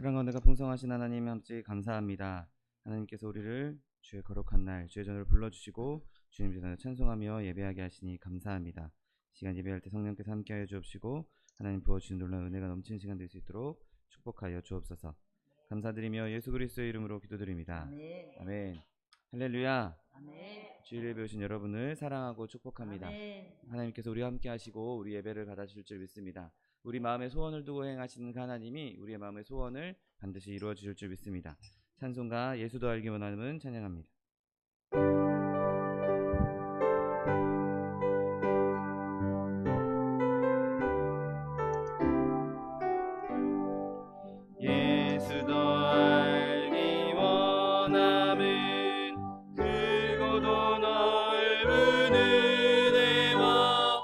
사랑 가운데가 풍성하신 하나님 함께 감사합니다. 하나님께서 우리를 주의 거룩한 날 주의 전으로 불러주시고 주님 전에 찬송하며 예배하게 하시니 감사합니다. 시간 예배할 때 성령께서 함께하여 주옵시고 하나님 부어주신 놀라운 은혜가 넘치는 시간 될 수 있도록 축복하여 주옵소서. 감사드리며 예수 그리스도의 이름으로 기도드립니다. 아멘. 아멘. 할렐루야. 아멘. 주일 예배 오신 여러분을 사랑하고 축복합니다. 아멘. 하나님께서 우리와 함께 하시고 우리 예배를 받아주실 줄 믿습니다. 우리 마음의 소원을 두고 행하시는 그 하나님이 우리의 마음의 소원을 반드시 이루어 주실 줄 믿습니다. 찬송가 예수도 알기 원하는 찬양합니다. 예수도 알기 원함은 크고도 넓은 은혜와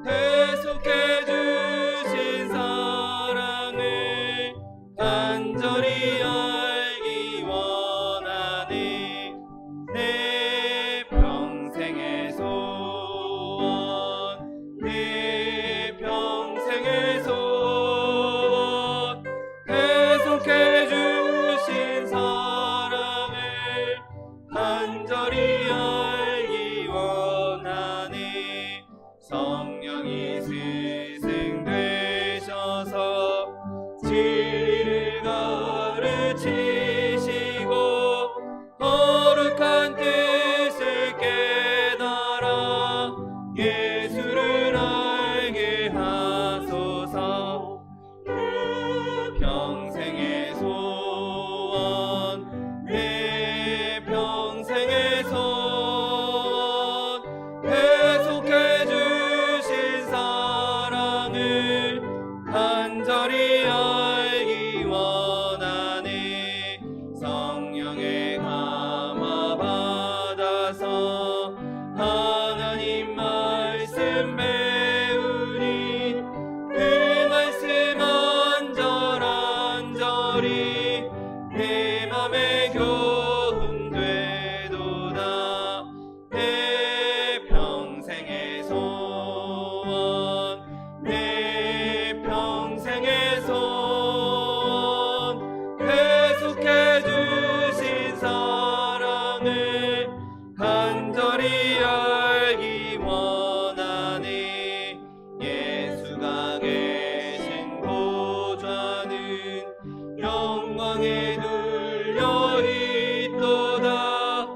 계속해 주신 사랑을 간절히 알기 원하네. 내 평생의 소원, 내 평생의 소원, 계속해 주신 사랑을 간절히 알기 원하네. 성령이 스승되셔서 진리를 가르치시고 거룩한 뜻을 깨달아 예수를 알게 하소서. 평생의 소원, 내 평생의 소원, 계속해 주신 사랑을 간절히 알기 원하네. 성령의 감화 받아서 하나님 말씀 배우니 그 말씀 안절안절히 내 맘에 교훈되도다. 내 평생의 소원, 내 평생의 소원, 계속해 주신 사랑을 간절히 알기 원하네. 예수가 계신 보좌는 영광에 눌려 있도다.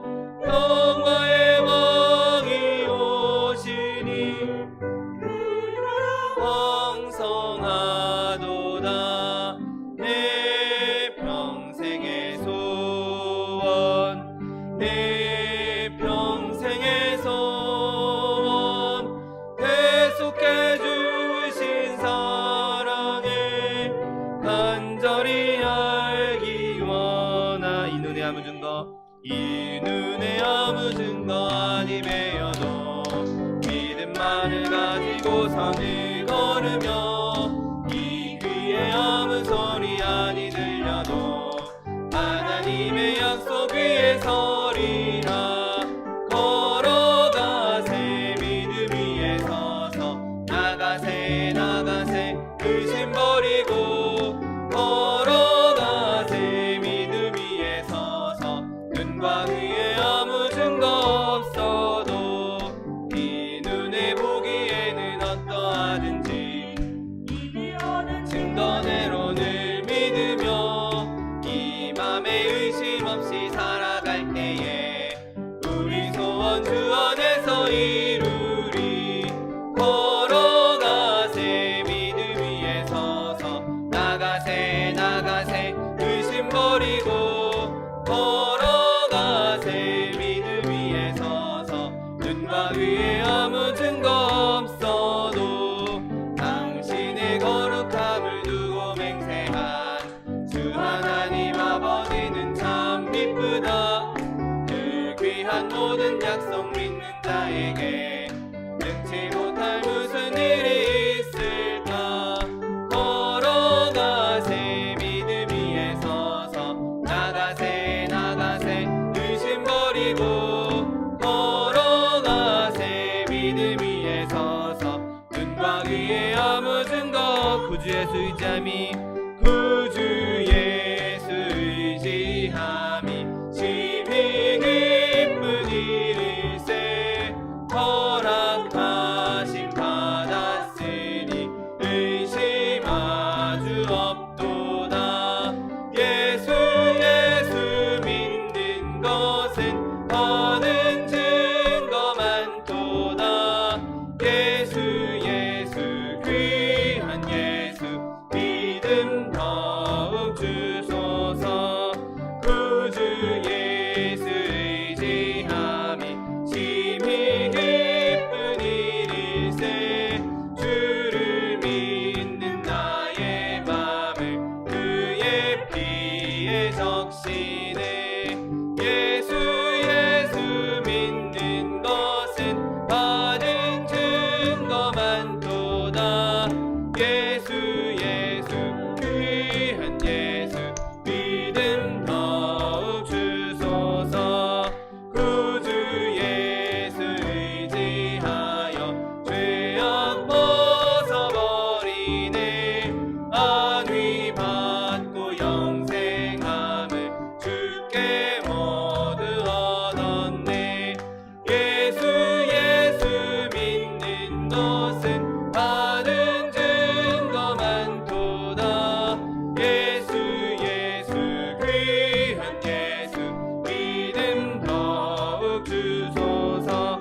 평화의 왕이 오시니 왕성하도다. 내 평생의 소원, 내 평생의 소원, 계속해 주신 사랑을 간절히 알기 원하. 이 눈에 아무 증거, 이 눈에 아무 증거 아니 배어도 믿음만을 가지고 선을 걸으며 이 귀에 아무 소리 아니 들려도 하나님의 약속 위에 서리라. 걸어가세 믿음 위에 서서 나가세 나가세 의심 버리고 걸어가세 믿음 위에 서서 눈과 귀에 아무 증거 없어도 이 눈에 보기에는 어떠하든지 증거대로 늘 믿으며 이 맘에 의심 없이 살아갈 때에 우리 소원 주 안에서 이루리. 걸어가세 믿음 위에 서서 나가세 나가세 의심 버리고 걸어가세 믿음 위에 서서 눈과 귀에 아무 증거 없어도 당신의 거룩함을 두고 맹세한 주 하나님 아버지는 참 미쁘다. 그 귀한 모든 약속 믿는 자에게 능치 못할 무슨 일이 있을까. 걸어가세 믿음 위에 서서 나가세 나가세 의심 버리고 걸어가세 믿음 위에 서서 눈과 귀에 아무 증거 구주의 수장이 구주의 믿음 더욱 주소서. 구주 예수 의지함이 심히 기쁜 일일세. 주를 믿는 나의 맘을 그의 피에 적시네. 예수 믿는 것은 받은 증거만 도다. 예수 귀한 예수 믿음 더욱 주소서. 구주 예수 의지하여 죄악 벗어버리네. 안위 받고 영생함을 주께 모두 얻었네. 예수 믿는 것은 받은 증거만 도다. 예수 귀한 예수 믿음 더욱 주소서.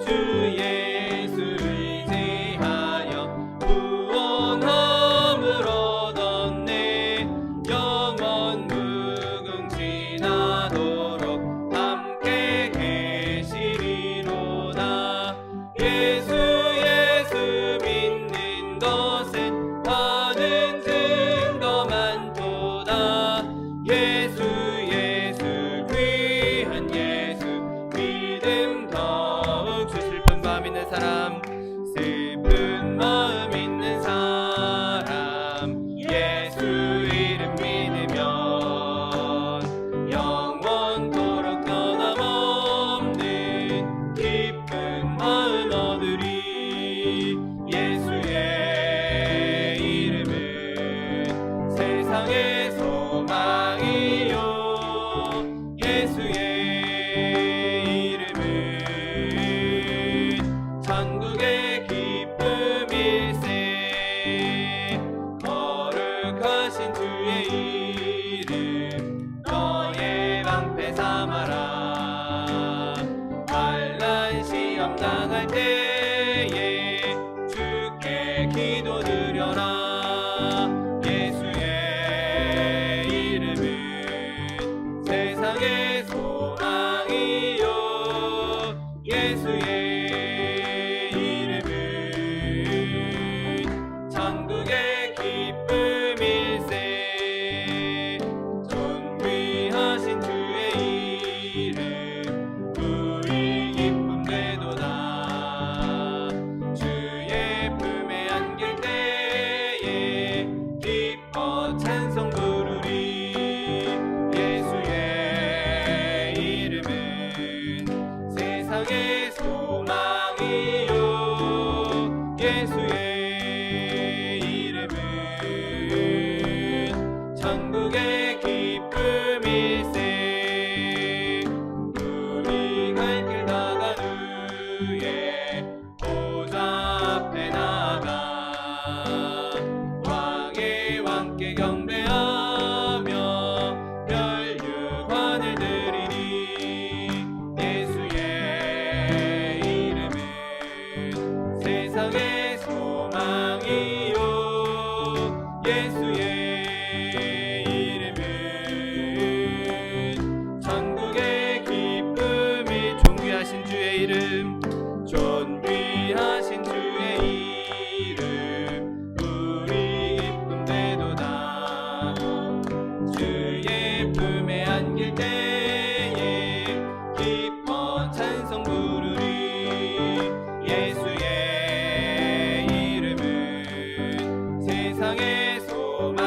주 예수 의지하여 구원함을 얻었네. 영원 무궁지나도록 함께 계시리로다. 예수 믿는 것은 받은 증거만 도다. 예수 귀한 예수 믿음 더욱 주. 슬픈 마음 있는 사람, 슬픈 마음 있는 사람, 예수 이름 믿으면 영원토록 변함없는 기쁜 마음 얻으리. 예수의 이름은 세상의 소망이요. 예수의 이름은 천국의 기쁨일세. 거룩하신 주의 이름 너의 방패 삼아라. 환난 시험 당할 때에 주께 기도 드려라. 예수의 이름은 세상의 소망이요. 예수의 이름은 천국의 기쁨일세. 존귀하신 주의 이름 우리 기쁨 되도다. 주의 품에 안길 때에 기뻐 찬송 부르리. 예수의 이름은 세상의 소망이요. 예수의 이름은 천국의 기쁨일세. 우리 갈 길 다간 후에 보좌 앞에 나가 왕의 왕께 경배하며 멸류관을 드리리. 예수의 이름은 세상의 소망이요. 예수의 이름은 천국의 기쁨이. 존귀하신 주의 이름, 존귀하신 주의 이름 우리 기쁨 되도다. 주의 품에 안길 때에 기뻐 찬송 부르리. 예수의 이름은 세상의 소망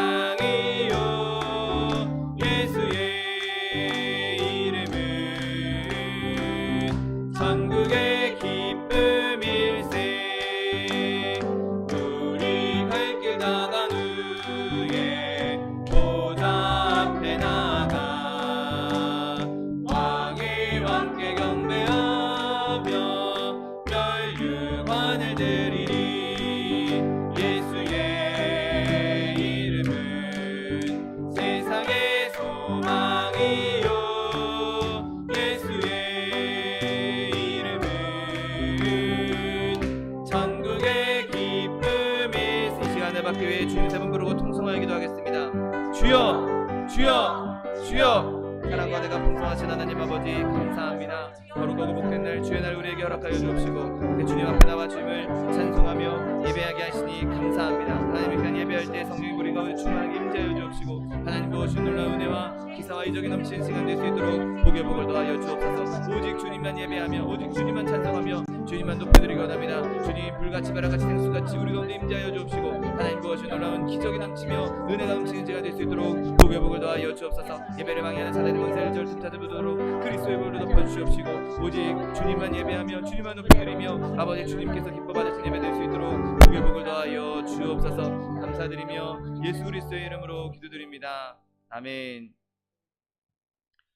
주여 주여 사랑과 내가 풍성하신 하나님 아버지 감사합니다. 거룩하고 복된 날 주의 날 우리에게 허락하여 주옵시고 그 주님 앞에 나와 주님을 찬송하며 예배하게 하시니 감사합니다. 하나님의 귀한 예배할 때 성령이 우리 가운데 충만하게 임재하여 주옵시고 하나님 부어주신 놀라운 은혜와 기사와 이적이 넘치는 시간 될 수 있도록 복의 복을 더하여 주옵소서. 오직 주님만 예배하며 오직 주님만 찬송하며 주님만 높여드리기 원합니다. 주님 불같이 바라같이 생수같이 우리 가운데 임재하여 주옵시고 하나님 부어주신 놀라운 기적이 넘치며 은혜가 넘치는 제가 될 수 있도록 복의 복을 더하여 주옵소서. 예배를 방해하는 사단의 권세를 절tum타들 부도록 그리스도의 볼로 덮어주시옵시고 오직 주님만 예배하며 주님만 높여드리며 아버지 주님께서 기뻐 받으신 예배 될 수 있도록 복의 복을 더하여 주옵소서. 감사드리며 예수 그리스도의 이름으로 기도드립니다. 아멘.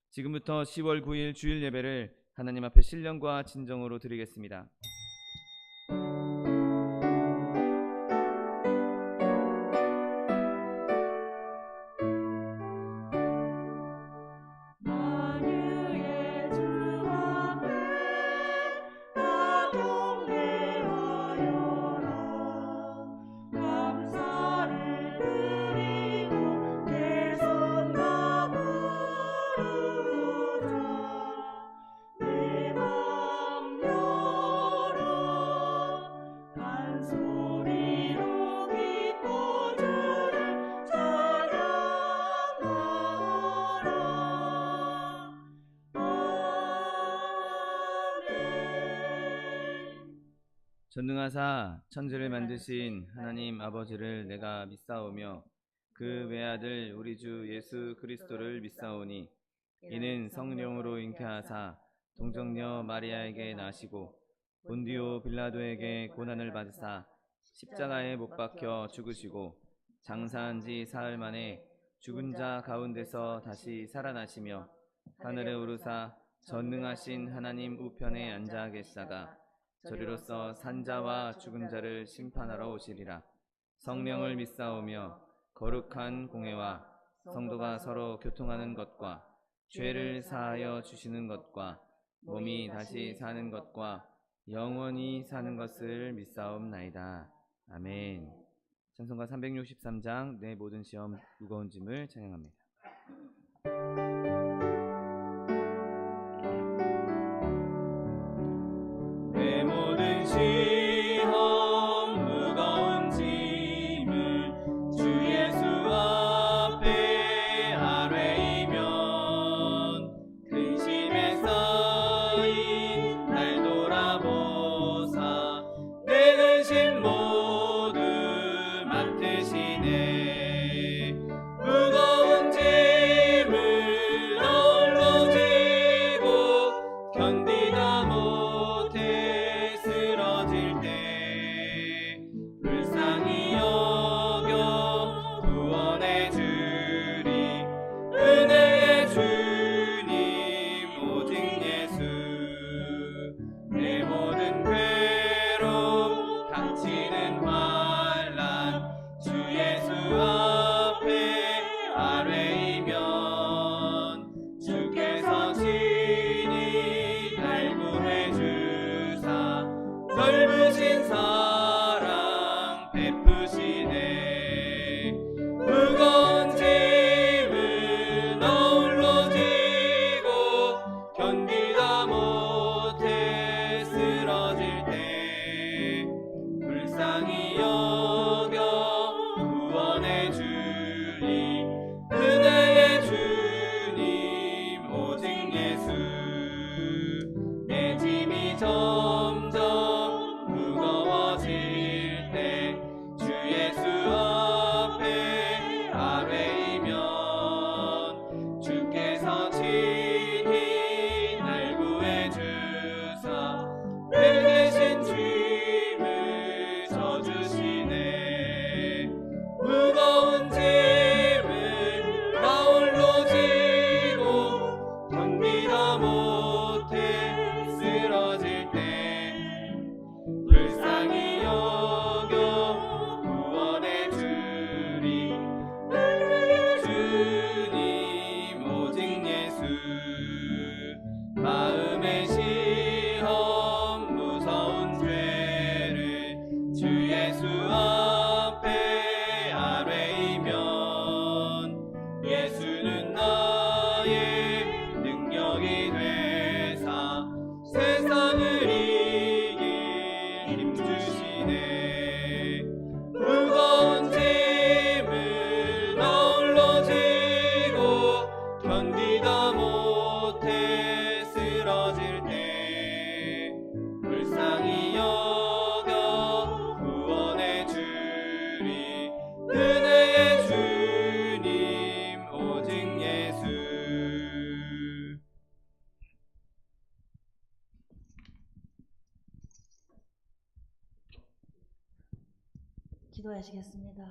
지금부터 10월 9일 주일 예배를 하나님 앞에 신령과 진정으로 드리겠습니다. 전능하사 천지를 만드신 하나님 아버지를 내가 믿사오며 그 외아들 우리 주 예수 그리스도를 믿사오니 이는 성령으로 잉태하사 동정녀 마리아에게 나시고 본디오 빌라도에게 고난을 받으사 십자가에 못 박혀 죽으시고 장사한 지 사흘 만에 죽은 자 가운데서 다시 살아나시며 하늘에 오르사 전능하신 하나님 우편에 앉아 계시다가 저리로서 산자와 죽은 자를 심판하러 오시리라. 성령을 믿사오며 거룩한 공회와 성도가 서로 교통하는 것과 죄를 사하여 주시는 것과 몸이 다시 사는 것과 영원히 사는 것을 믿사옵나이다. 아멘. 찬송가 363장 내 모든 시험 무거운 짐을 찬양합니다. 내 모든 시험 무거운 짐을 주 예수 앞에 아뢰이면 근심에 쌓인 날 돌아보사 내 근심 모두 맡으시네. 무거운 짐을 기도하시겠습니다.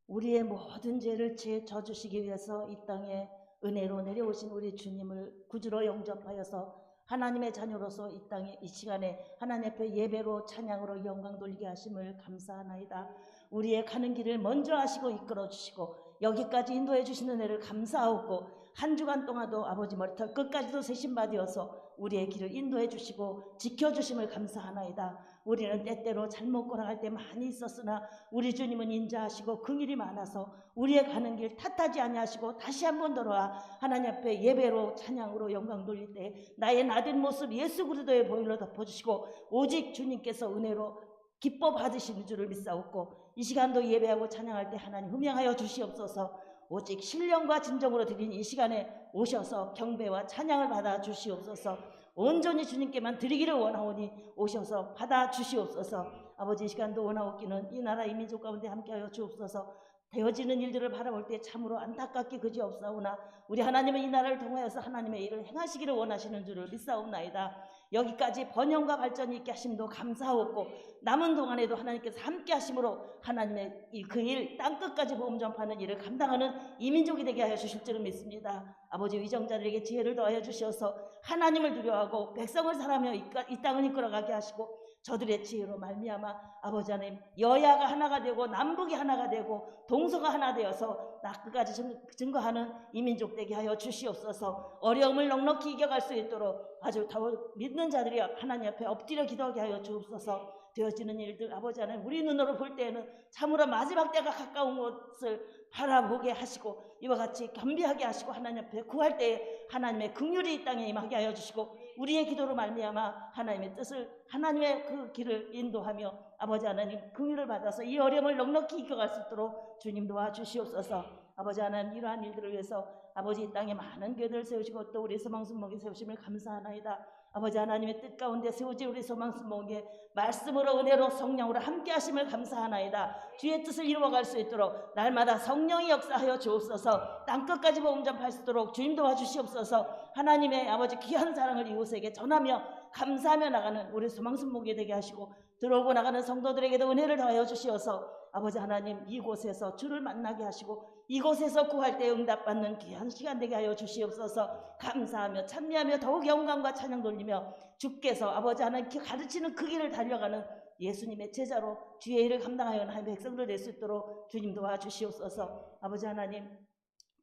우리의 모든 죄를 져주시기 위해서 이 땅에 은혜로 내려오신 우리 주님을 구주로 영접하여서 하나님의 자녀로서 이 땅에 이 시간에 하나님 앞에 예배로 찬양으로 영광 돌리게 하심을 감사하나이다. 우리의 가는 길을 먼저 하시고 이끌어 주시고 여기까지 인도해 주시는 은혜를 감사하고 한 주간 동안도 아버지 머리털 끝까지도 세심받이어서 우리의 길을 인도해 주시고 지켜주심을 감사하나이다. 우리는 때때로 잘못 걸어갈 때 많이 있었으나 우리 주님은 인자하시고 긍휼이 많아서 우리의 가는 길 탓하지 아니하시고 다시 한번 돌아와 하나님 앞에 예배로 찬양으로 영광 돌릴 때 나의 나된 모습 예수 그리스도의 보혈로 덮어주시고 오직 주님께서 은혜로 기뻐 받으시는 줄을 믿사옵고 이 시간도 예배하고 찬양할 때 하나님 흠양하여 주시옵소서. 오직 신령과 진정으로 드린 이 시간에 오셔서 경배와 찬양을 받아 주시옵소서. 온전히 주님께만 드리기를 원하오니 오셔서 받아 주시옵소서. 아버지 이 시간도 원하옵기는 이 나라 이 민족 가운데 함께하여 주옵소서. 되어지는 일들을 바라볼 때 참으로 안타깝게 그지없사오나 우리 하나님은 이 나라를 통하여서 하나님의 일을 행하시기를 원하시는 줄을 믿사옵나이다. 여기까지 번영과 발전이 있게 하심도 감사하옵고 남은 동안에도 하나님께서 함께 하심으로 하나님의 그 일 땅끝까지 복음 전파하는 일을 감당하는 이 민족이 되게 하여 주실 줄을 믿습니다. 아버지 위정자들에게 지혜를 더하여 주셔서 하나님을 두려워하고 백성을 사랑하며 이 땅을 이끌어가게 하시고 저들의 지혜로 말미암아 아버지 하나님 여야가 하나가 되고 남북이 하나가 되고 동서가 하나 되어서 끝까지 증거하는 이 민족 되게 하여 주시옵소서. 어려움을 넉넉히 이겨갈 수 있도록 아주 더 믿는 자들이 하나님 앞에 엎드려 기도하게 하여 주옵소서. 되어지는 일들 아버지 하나님 우리 눈으로 볼 때에는 참으로 마지막 때가 가까운 것을 바라보게 하시고 이와 같이 겸비하게 하시고 하나님 앞에 구할 때에 하나님의 긍휼이 이 땅에 임하게 하여 주시고 우리의 기도로 말미암아 하나님의 뜻을 하나님의 그 길을 인도하며 아버지 하나님 긍휼을 받아서 이 어려움을 넉넉히 이겨갈 수 있도록 주님 도와주시옵소서. 아버지 하나님 이러한 일들을 위해서 아버지 이 땅에 많은 교회들을 세우시고 또 우리 소망순목에 세우심을 감사하나이다. 아버지 하나님의 뜻 가운데 세우지 우리 소망순목에 말씀으로 은혜로 성령으로 함께 하심을 감사하나이다. 주의 뜻을 이루어갈 수 있도록 날마다 성령이 역사하여 주옵소서. 땅끝까지 복음 전파할 수 있도록 주님 도와주시옵소서. 하나님의 아버지 귀한 사랑을 이웃에게 전하며 감사하며 나가는 우리 소망순목이 되게 하시고 들어오고 나가는 성도들에게도 은혜를 더하여 주시어서 아버지 하나님 이곳에서 주를 만나게 하시고 이곳에서 구할 때 응답받는 귀한 시간 되게 하여 주시옵소서. 감사하며 찬미하며 더욱 영광과 찬양 돌리며 주께서 아버지 하나님 가르치는 그 길을 달려가는 예수님의 제자로 주의 일을 감당하여 하나님의 백성들 될 수 있도록 주님 도와주시옵소서. 아버지 하나님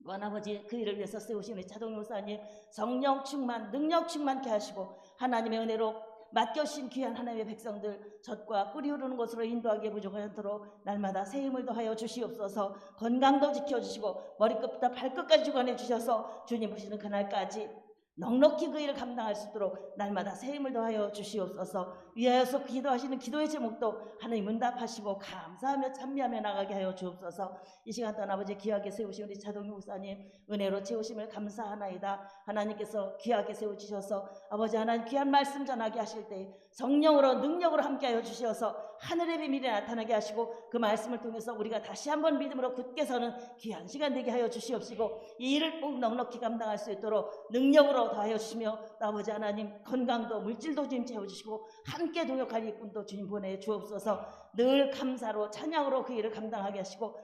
또한 아버지 그 일을 위해서 세우신 우리 차동용 목사님 성령 충만 능력 충만케 하시고 하나님의 은혜로 맡겨주신 귀한 하나님의 백성들 젖과 꿀이 흐르는 곳으로 인도하기에 부족하지 않도록 날마다 새 힘을 더하여 주시옵소서. 건강도 지켜주시고 머리끝부터 발끝까지 주관해 주셔서 주님 보시는 그날까지 넉넉히 그 일을 감당할 수 있도록 날마다 새 힘을 더하여 주시옵소서. 위하여서 기도하시는 기도의 제목도 하나님 응답하시고 감사하며 찬미하며 나가게 하여 주옵소서. 이 시간 동안 아버지 귀하게 세우신 우리 차동용 목사님 은혜로 채우심을 감사하나이다. 하나님께서 귀하게 세워주셔서 아버지 하나님 귀한 말씀 전하게 하실 때 성령으로 능력으로 함께하여 주셔서 하늘의 비밀이 나타나게 하시고 그 말씀을 통해서 우리가 다시 한번 믿음으로 굳게 서는 귀한 시간 되게 하여 주시옵시고 이 일을 꼭 넉넉히 감당할 수 있도록 능력으로 더하여 주시며 아버지 하나님 건강도 물질도 주님 채워주시고 함께 동역할 일꾼도 주님 보내주옵소서. 늘 감사로 찬양으로 그 일을 감당하게 하시고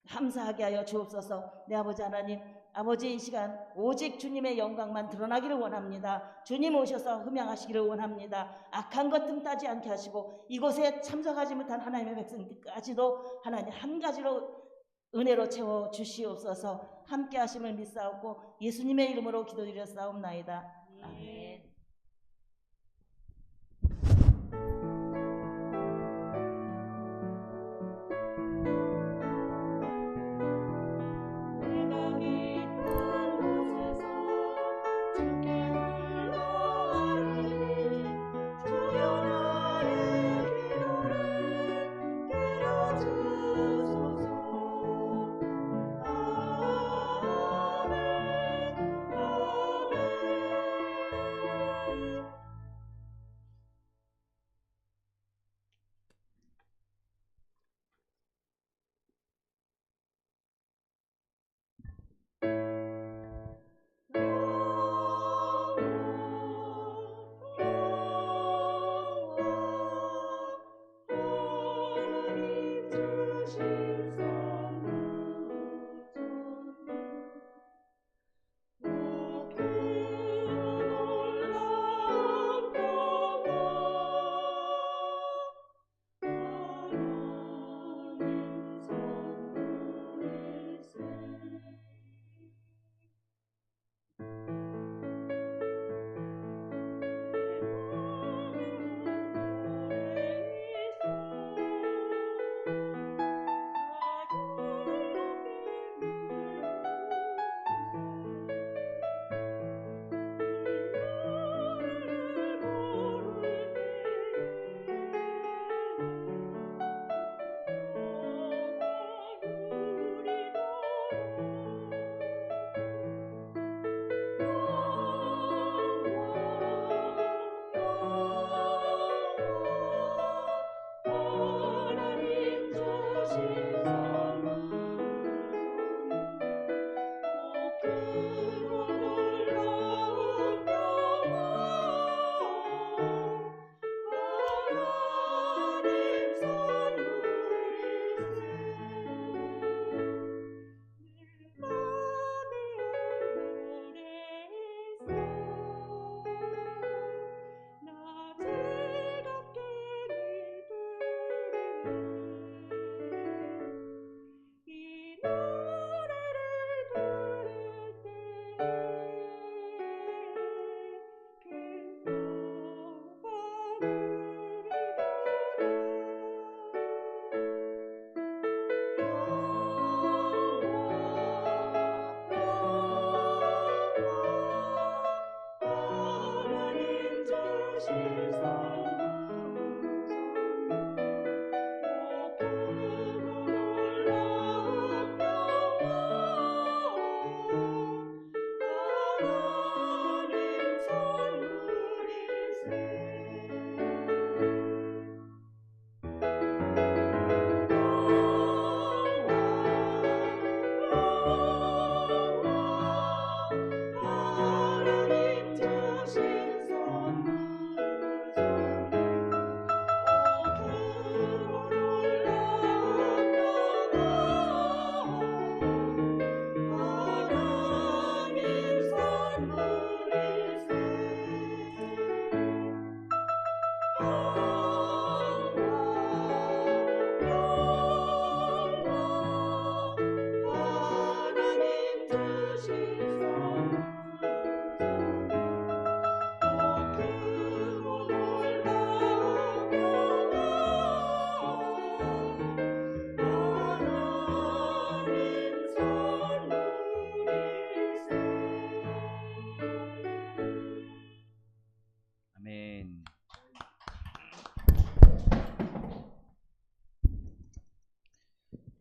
감사하게 하여 주옵소서. 내 아버지 하나님 아버지 이 시간 오직 주님의 영광만 드러나기를 원합니다. 주님 오셔서 흠양하시기를 원합니다. 악한 것 틈타지 않게 하시고 이곳에 참석하지 못한 하나님의 백성까지도 하나님 한 가지로 은혜로 채워 주시옵소서. 함께 하심을 믿사옵고 예수님의 이름으로 기도드렸사옵나이다. 아멘.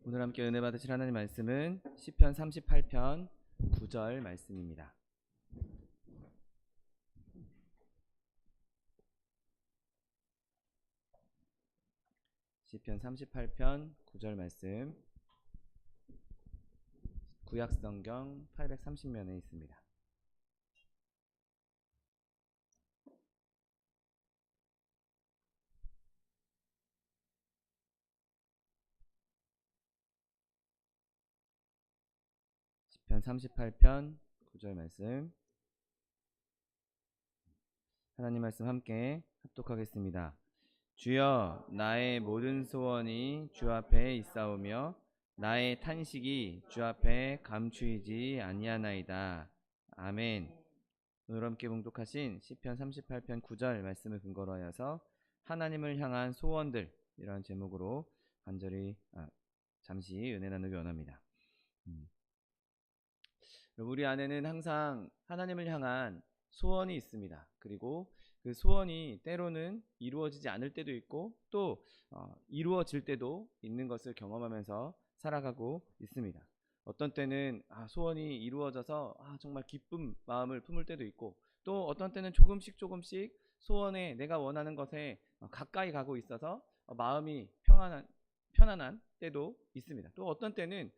오늘 함께 은혜 받으실 하나님 말씀은 시편 38편 9절 말씀입니다. 시편 38편 9절 말씀, 구약성경 830면에 있습니다. 시편 38편 9절 말씀, 하나님 말씀 함께 합독하겠습니다. 주여, 나의 모든 소원이 주 앞에 있사오며 나의 탄식이 주 앞에 감추이지 아니하나이다. 아멘. 오늘 함께 봉독하신 시편 38편 9절 말씀을 근거로 하여서 하나님을 향한 소원들, 이런 제목으로 간절히 잠시 은혜 나누기 원합니다. 우리 안에는 항상 하나님을 향한 소원이 있습니다. 그리고 그 소원이 때로는 이루어지지 않을 때도 있고 또 이루어질 때도 있는 것을 경험하면서 살아가고 있습니다. 어떤 때는 소원이 이루어져서 정말 기쁜 마음을 품을 때도 있고, 또 어떤 때는 조금씩 소원에, 내가 원하는 것에 가까이 가고 있어서 마음이 편안한 때도 있습니다. 또 어떤 때는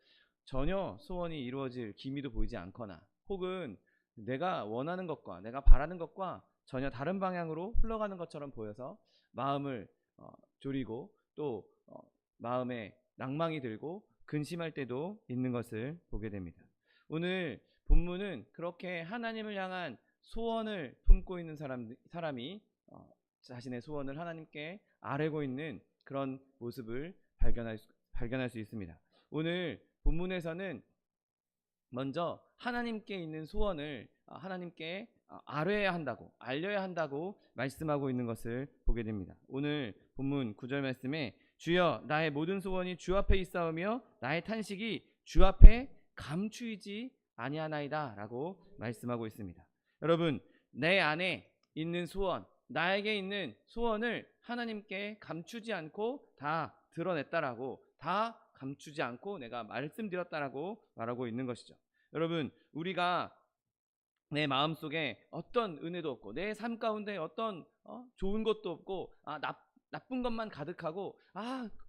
전혀 소원이 이루어질 기미도 보이지 않거나, 혹은 내가 원하는 것과 내가 바라는 것과 전혀 다른 방향으로 흘러가는 것처럼 보여서 마음을 졸이고 또 마음에 낭망이 들고 근심할 때도 있는 것을 보게 됩니다. 오늘 본문은 그렇게 하나님을 향한 소원을 품고 있는 사람이 자신의 소원을 하나님께 아뢰고 있는 그런 모습을 발견할 수 있습니다. 오늘 본문에서는 먼저 하나님께 있는 소원을 하나님께 알아야 한다고 말씀하고 있는 것을 보게 됩니다. 오늘 본문 9절 말씀에 주여, 나의 모든 소원이 주 앞에 있사오며 나의 탄식이 주 앞에 감추이지 아니하나이다 라고 말씀하고 있습니다. 여러분, 내 안에 있는 소원, 나에게 있는 소원을 하나님께 감추지 않고 다 드러냈다라고, 다 감추지 않고 내가 말씀드렸다라고 말하고 있는 것이죠. 여러분, 우리가 내 마음속에 어떤 은혜도 없고 내 삶 가운데 어떤 좋은 것도 없고 나쁜 것만 가득하고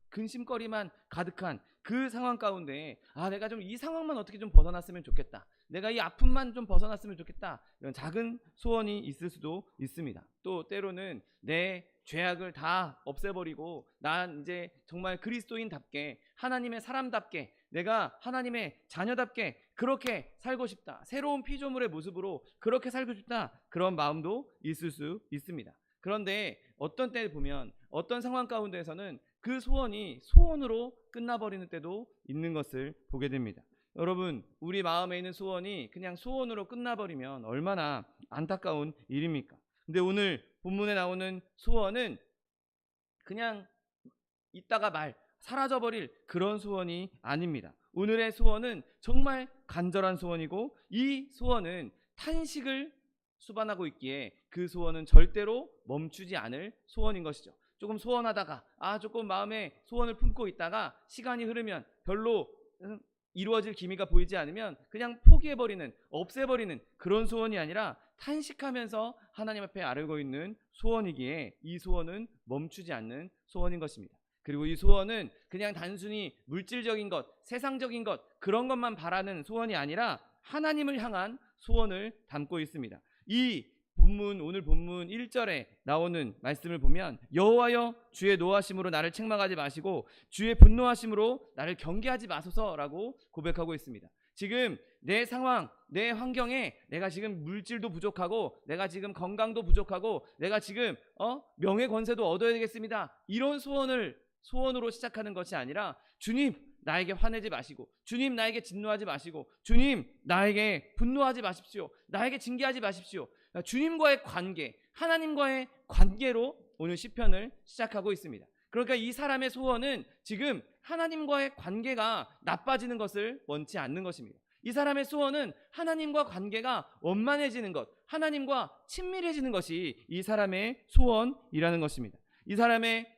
근심거리만 가득한 그 상황 가운데 내가 좀 이 상황만 어떻게 좀 벗어났으면 좋겠다, 내가 이 아픔만 좀 벗어났으면 좋겠다, 이런 작은 소원이 있을 수도 있습니다. 또 때로는 내 죄악을 다 없애버리고 난 이제 정말 그리스도인답게, 하나님의 사람답게, 내가 하나님의 자녀답게 그렇게 살고 싶다, 새로운 피조물의 모습으로 그렇게 살고 싶다, 그런 마음도 있을 수 있습니다. 그런데 어떤 때 보면, 어떤 상황 가운데에서는 그 소원이 소원으로 끝나버리는 때도 있는 것을 보게 됩니다. 여러분, 우리 마음에 있는 소원이 그냥 소원으로 끝나버리면 얼마나 안타까운 일입니까? 근데 오늘 본문에 나오는 소원은 그냥 있다가 사라져버릴 그런 소원이 아닙니다. 오늘의 소원은 정말 간절한 소원이고, 이 소원은 탄식을 수반하고 있기에 그 소원은 절대로 멈추지 않을 소원인 것이죠. 조금 소원하다가 조금 마음에 소원을 품고 있다가 시간이 흐르면 별로 이루어질 기미가 보이지 않으면 그냥 포기해버리는, 없애버리는 그런 소원이 아니라 탄식하면서 하나님 앞에 아뢰고 있는 소원이기에 이 소원은 멈추지 않는 소원인 것입니다. 그리고 이 소원은 그냥 단순히 물질적인 것, 세상적인 것, 그런 것만 바라는 소원이 아니라 하나님을 향한 소원을 담고 있습니다. 이 본문, 오늘 본문 1절에 나오는 말씀을 보면 여호와여, 주의 노하심으로 나를 책망하지 마시고 주의 분노하심으로 나를 경계하지 마소서라고 고백하고 있습니다. 지금 내 상황, 내 환경에 내가 지금 물질도 부족하고 내가 지금 건강도 부족하고 내가 지금 명예 권세도 얻어야 되겠습니다, 이런 소원으로 시작하는 것이 아니라 주님, 나에게 화내지 마시고, 주님, 나에게 진노하지 마시고, 주님, 나에게 분노하지 마십시오, 나에게 징계하지 마십시오, 주님과의 관계, 하나님과의 관계로 오늘 시편을 시작하고 있습니다. 그러니까 이 사람의 소원은 지금 하나님과의 관계가 나빠지는 것을 원치 않는 것입니다. 이 사람의 소원은 하나님과 관계가 원만해지는 것, 하나님과 친밀해지는 것이 이 사람의 소원이라는 것입니다. 이 사람의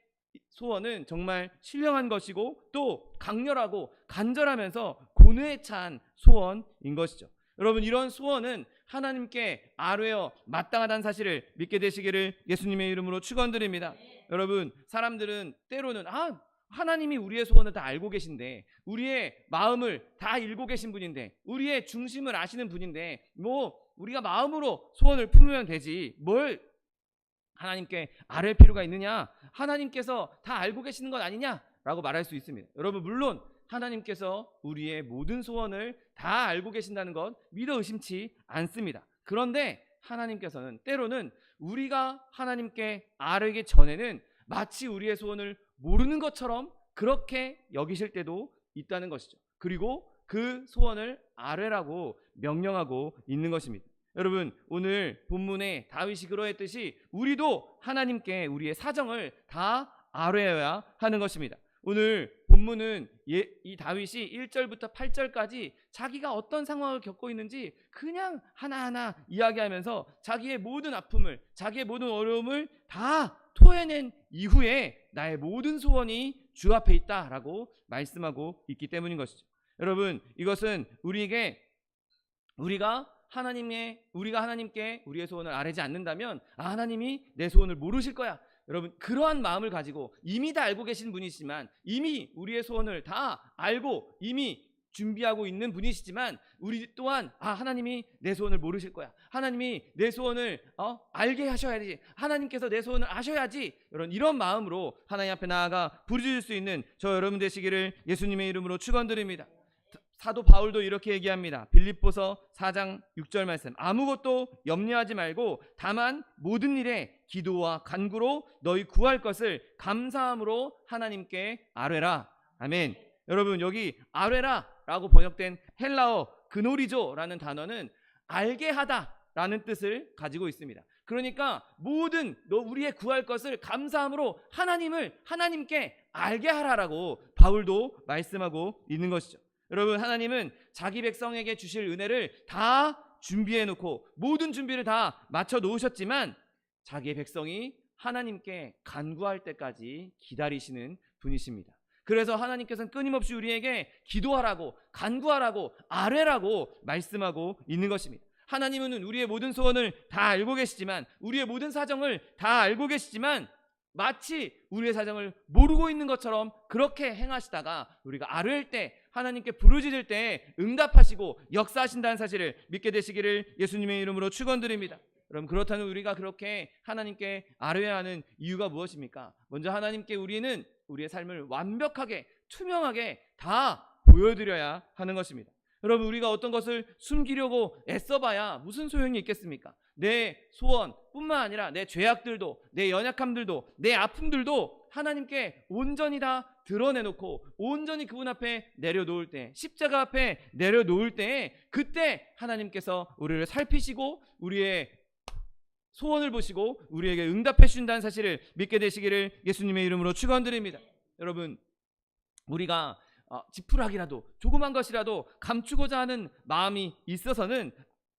소원은 정말 신령한 것이고 또 강렬하고 간절하면서 고뇌에 찬 소원인 것이죠. 여러분, 이런 소원은 하나님께 아뢰어 마땅하다는 사실을 믿게 되시기를 예수님의 이름으로 축원드립니다. 여러분, 사람들은 때로는 하나님이 우리의 소원을 다 알고 계신데, 우리의 마음을 다 읽고 계신 분인데, 우리의 중심을 아시는 분인데 뭐 우리가 마음으로 소원을 품으면 되지 뭘 하나님께 아뢰 필요가 있느냐, 하나님께서 다 알고 계시는 것 아니냐라고 말할 수 있습니다. 여러분, 물론 하나님께서 우리의 모든 소원을 다 알고 계신다는 것 믿어 의심치 않습니다. 그런데 하나님께서는 때로는 우리가 하나님께 아뢰기 전에는 마치 우리의 소원을 모르는 것처럼 그렇게 여기실 때도 있다는 것이죠. 그리고 그 소원을 아뢰라고 명령하고 있는 것입니다. 여러분, 오늘 본문에 다윗이 그러했듯이 우리도 하나님께 우리의 사정을 다 아뢰어야 하는 것입니다. 오늘 본문은 이 다윗이 1절부터 8절까지 자기가 어떤 상황을 겪고 있는지 그냥 하나하나 이야기하면서 자기의 모든 아픔을, 자기의 모든 어려움을 다 토해낸 이후에 나의 모든 소원이 주 앞에 있다라고 말씀하고 있기 때문인 것이죠. 여러분, 이것은 우리가 하나님께 우리의 소원을 아뢰지 않는다면 하나님이 내 소원을 모르실 거야, 여러분, 그러한 마음을 가지고 이미 다 알고 계신 분이시지만, 이미 우리의 소원을 다 알고 이미 준비하고 있는 분이시지만, 우리 또한 하나님이 내 소원을 모르실 거야, 하나님이 내 소원을 알게 하셔야지, 하나님께서 내 소원을 아셔야지, 이런 마음으로 하나님 앞에 나아가 부르짖을 수 있는 저 여러분 되시기를 예수님의 이름으로 축원드립니다. 사도 바울도 이렇게 얘기합니다. 빌립보서 4장 6절 말씀, 아무것도 염려하지 말고 다만 모든 일에 기도와 간구로 너희 구할 것을 감사함으로 하나님께 아뢰라. 아멘. 여러분, 여기 아뢰라 라고 번역된 헬라어 그노리조라는 단어는 알게 하다 라는 뜻을 가지고 있습니다. 그러니까 우리의 구할 것을 감사함으로 하나님께 알게 하라라고 바울도 말씀하고 있는 것이죠. 여러분, 하나님은 자기 백성에게 주실 은혜를 다 준비해 놓고 모든 준비를 다 마쳐 놓으셨지만 자기의 백성이 하나님께 간구할 때까지 기다리시는 분이십니다. 그래서 하나님께서는 끊임없이 우리에게 기도하라고, 간구하라고, 아뢰라고 말씀하고 있는 것입니다. 하나님은 우리의 모든 소원을 다 알고 계시지만, 우리의 모든 사정을 다 알고 계시지만 마치 우리의 사정을 모르고 있는 것처럼 그렇게 행하시다가 우리가 아뢰일 때, 하나님께 부르짖을 때 응답하시고 역사하신다는 사실을 믿게 되시기를 예수님의 이름으로 축원드립니다. 여러분, 그렇다면 우리가 그렇게 하나님께 아뢰야 하는 이유가 무엇입니까? 먼저 하나님께 우리는 우리의 삶을 완벽하게, 투명하게 다 보여드려야 하는 것입니다. 여러분, 우리가 어떤 것을 숨기려고 애써봐야 무슨 소용이 있겠습니까? 내 소원뿐만 아니라 내 죄악들도, 내 연약함들도, 내 아픔들도 하나님께 온전히 다 드러내놓고 온전히 그분 앞에 내려놓을 때, 십자가 앞에 내려놓을 때, 그때 하나님께서 우리를 살피시고 우리의 소원을 보시고 우리에게 응답해 주신다는 사실을 믿게 되시기를 예수님의 이름으로 축원드립니다. 여러분, 우리가 지푸라기라도, 조그만 것이라도 감추고자 하는 마음이 있어서는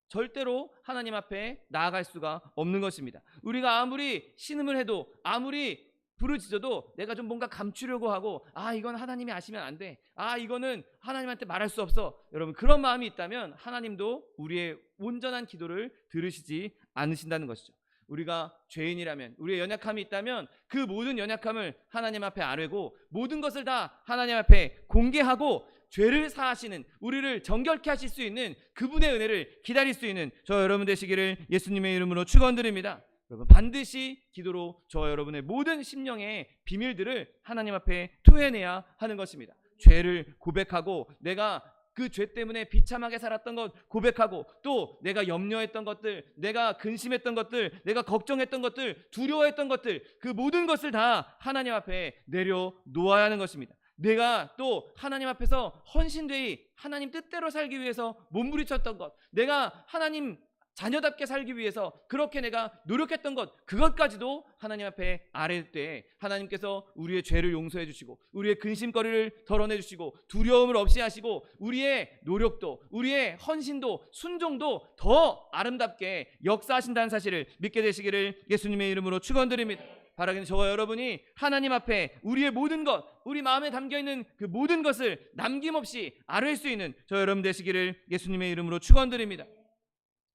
절대로 하나님 앞에 나아갈 수가 없는 것입니다. 우리가 아무리 신음을 해도, 아무리 부르짖어도 내가 좀 뭔가 감추려고 하고, 이건 하나님이 아시면 안 돼, 이거는 하나님한테 말할 수 없어, 여러분, 그런 마음이 있다면 하나님도 우리의 온전한 기도를 들으시지 않으신다는 것이죠. 우리가 죄인이라면, 우리의 연약함이 있다면 그 모든 연약함을 하나님 앞에 아뢰고 모든 것을 다 하나님 앞에 공개하고 죄를 사하시는, 우리를 정결케 하실 수 있는 그분의 은혜를 기다릴 수 있는 저 여러분 되시기를 예수님의 이름으로 축원드립니다. 여러분, 반드시 기도로 저 여러분의 모든 심령의 비밀들을 하나님 앞에 토해내야 하는 것입니다. 죄를 고백하고, 내가 그 죄 때문에 비참하게 살았던 것 고백하고, 또 내가 염려했던 것들, 내가 근심했던 것들, 내가 걱정했던 것들, 두려워했던 것들, 그 모든 것을 다 하나님 앞에 내려놓아야 하는 것입니다. 내가 또 하나님 앞에서 헌신되이 하나님 뜻대로 살기 위해서 몸부림쳤던 것, 내가 하나님 자녀답게 살기 위해서 그렇게 내가 노력했던 것, 그것까지도 하나님 앞에 아뢰일 때 하나님께서 우리의 죄를 용서해 주시고 우리의 근심거리를 덜어내 주시고 두려움을 없이 하시고 우리의 노력도, 우리의 헌신도, 순종도 더 아름답게 역사하신다는 사실을 믿게 되시기를 예수님의 이름으로 축원드립니다. 바라기는 저와 여러분이 하나님 앞에 우리의 모든 것, 우리 마음에 담겨있는 그 모든 것을 남김없이 아뢰을 수 있는 저 여러분 되시기를 예수님의 이름으로 축원드립니다.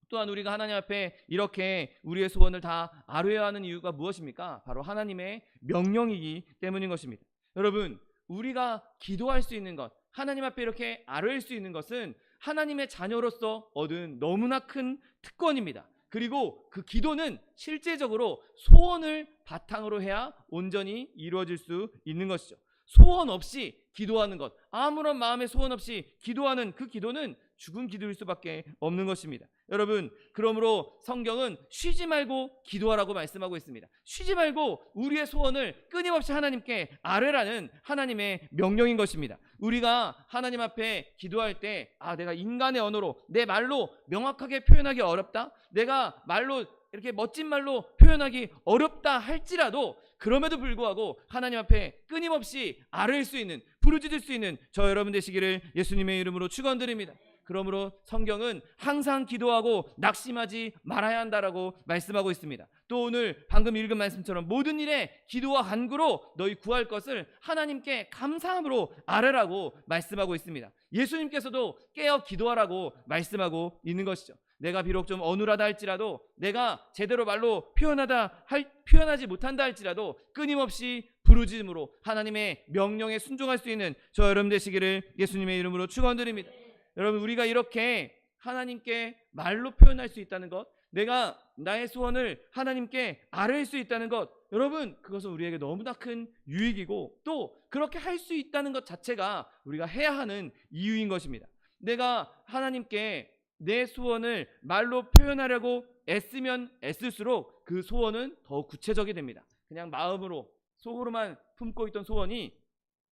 또한 우리가 하나님 앞에 이렇게 우리의 소원을 다 아뢰어야 하는 이유가 무엇입니까? 바로 하나님의 명령이기 때문인 것입니다. 여러분, 우리가 기도할 수 있는 것, 하나님 앞에 이렇게 아뢰을 수 있는 것은 하나님의 자녀로서 얻은 너무나 큰 특권입니다. 그리고 그 기도는 실제적으로 소원을 바탕으로 해야 온전히 이루어질 수 있는 것이죠. 소원 없이 기도하는 것, 아무런 마음의 소원 없이 기도하는 그 기도는 죽은 기도일 수밖에 없는 것입니다. 여러분, 그러므로 성경은 쉬지 말고 기도하라고 말씀하고 있습니다. 쉬지 말고 우리의 소원을 끊임없이 하나님께 아뢰라는 하나님의 명령인 것입니다. 우리가 하나님 앞에 기도할 때 내가 인간의 언어로 내 말로 명확하게 표현하기 어렵다, 내가 말로 이렇게 멋진 말로 표현하기 어렵다 할지라도 그럼에도 불구하고 하나님 앞에 끊임없이 아뢰일 수 있는, 부르짖을 수 있는 저 여러분 되시기를 예수님의 이름으로 축원드립니다. 그러므로 성경은 항상 기도하고 낙심하지 말아야 한다라고 말씀하고 있습니다. 또 오늘 방금 읽은 말씀처럼 모든 일에 기도와 간구로 너희 구할 것을 하나님께 감사함으로 아뢰라고 말씀하고 있습니다. 예수님께서도 깨어 기도하라고 말씀하고 있는 것이죠. 내가 비록 좀 어눌하다 할지라도, 내가 제대로 말로 표현하지 못한다 할지라도 끊임없이 부르짖음으로 하나님의 명령에 순종할 수 있는 저 여러분 되시기를 예수님의 이름으로 축원드립니다. 여러분, 우리가 이렇게 하나님께 말로 표현할 수 있다는 것, 내가 나의 소원을 하나님께 아뢰일 수 있다는 것, 여러분, 그것은 우리에게 너무나 큰 유익이고 또 그렇게 할 수 있다는 것 자체가 우리가 해야 하는 이유인 것입니다. 내가 하나님께 내 소원을 말로 표현하려고 애쓰면 애쓸수록 그 소원은 더 구체적이 됩니다. 그냥 마음으로, 속으로만 품고 있던 소원이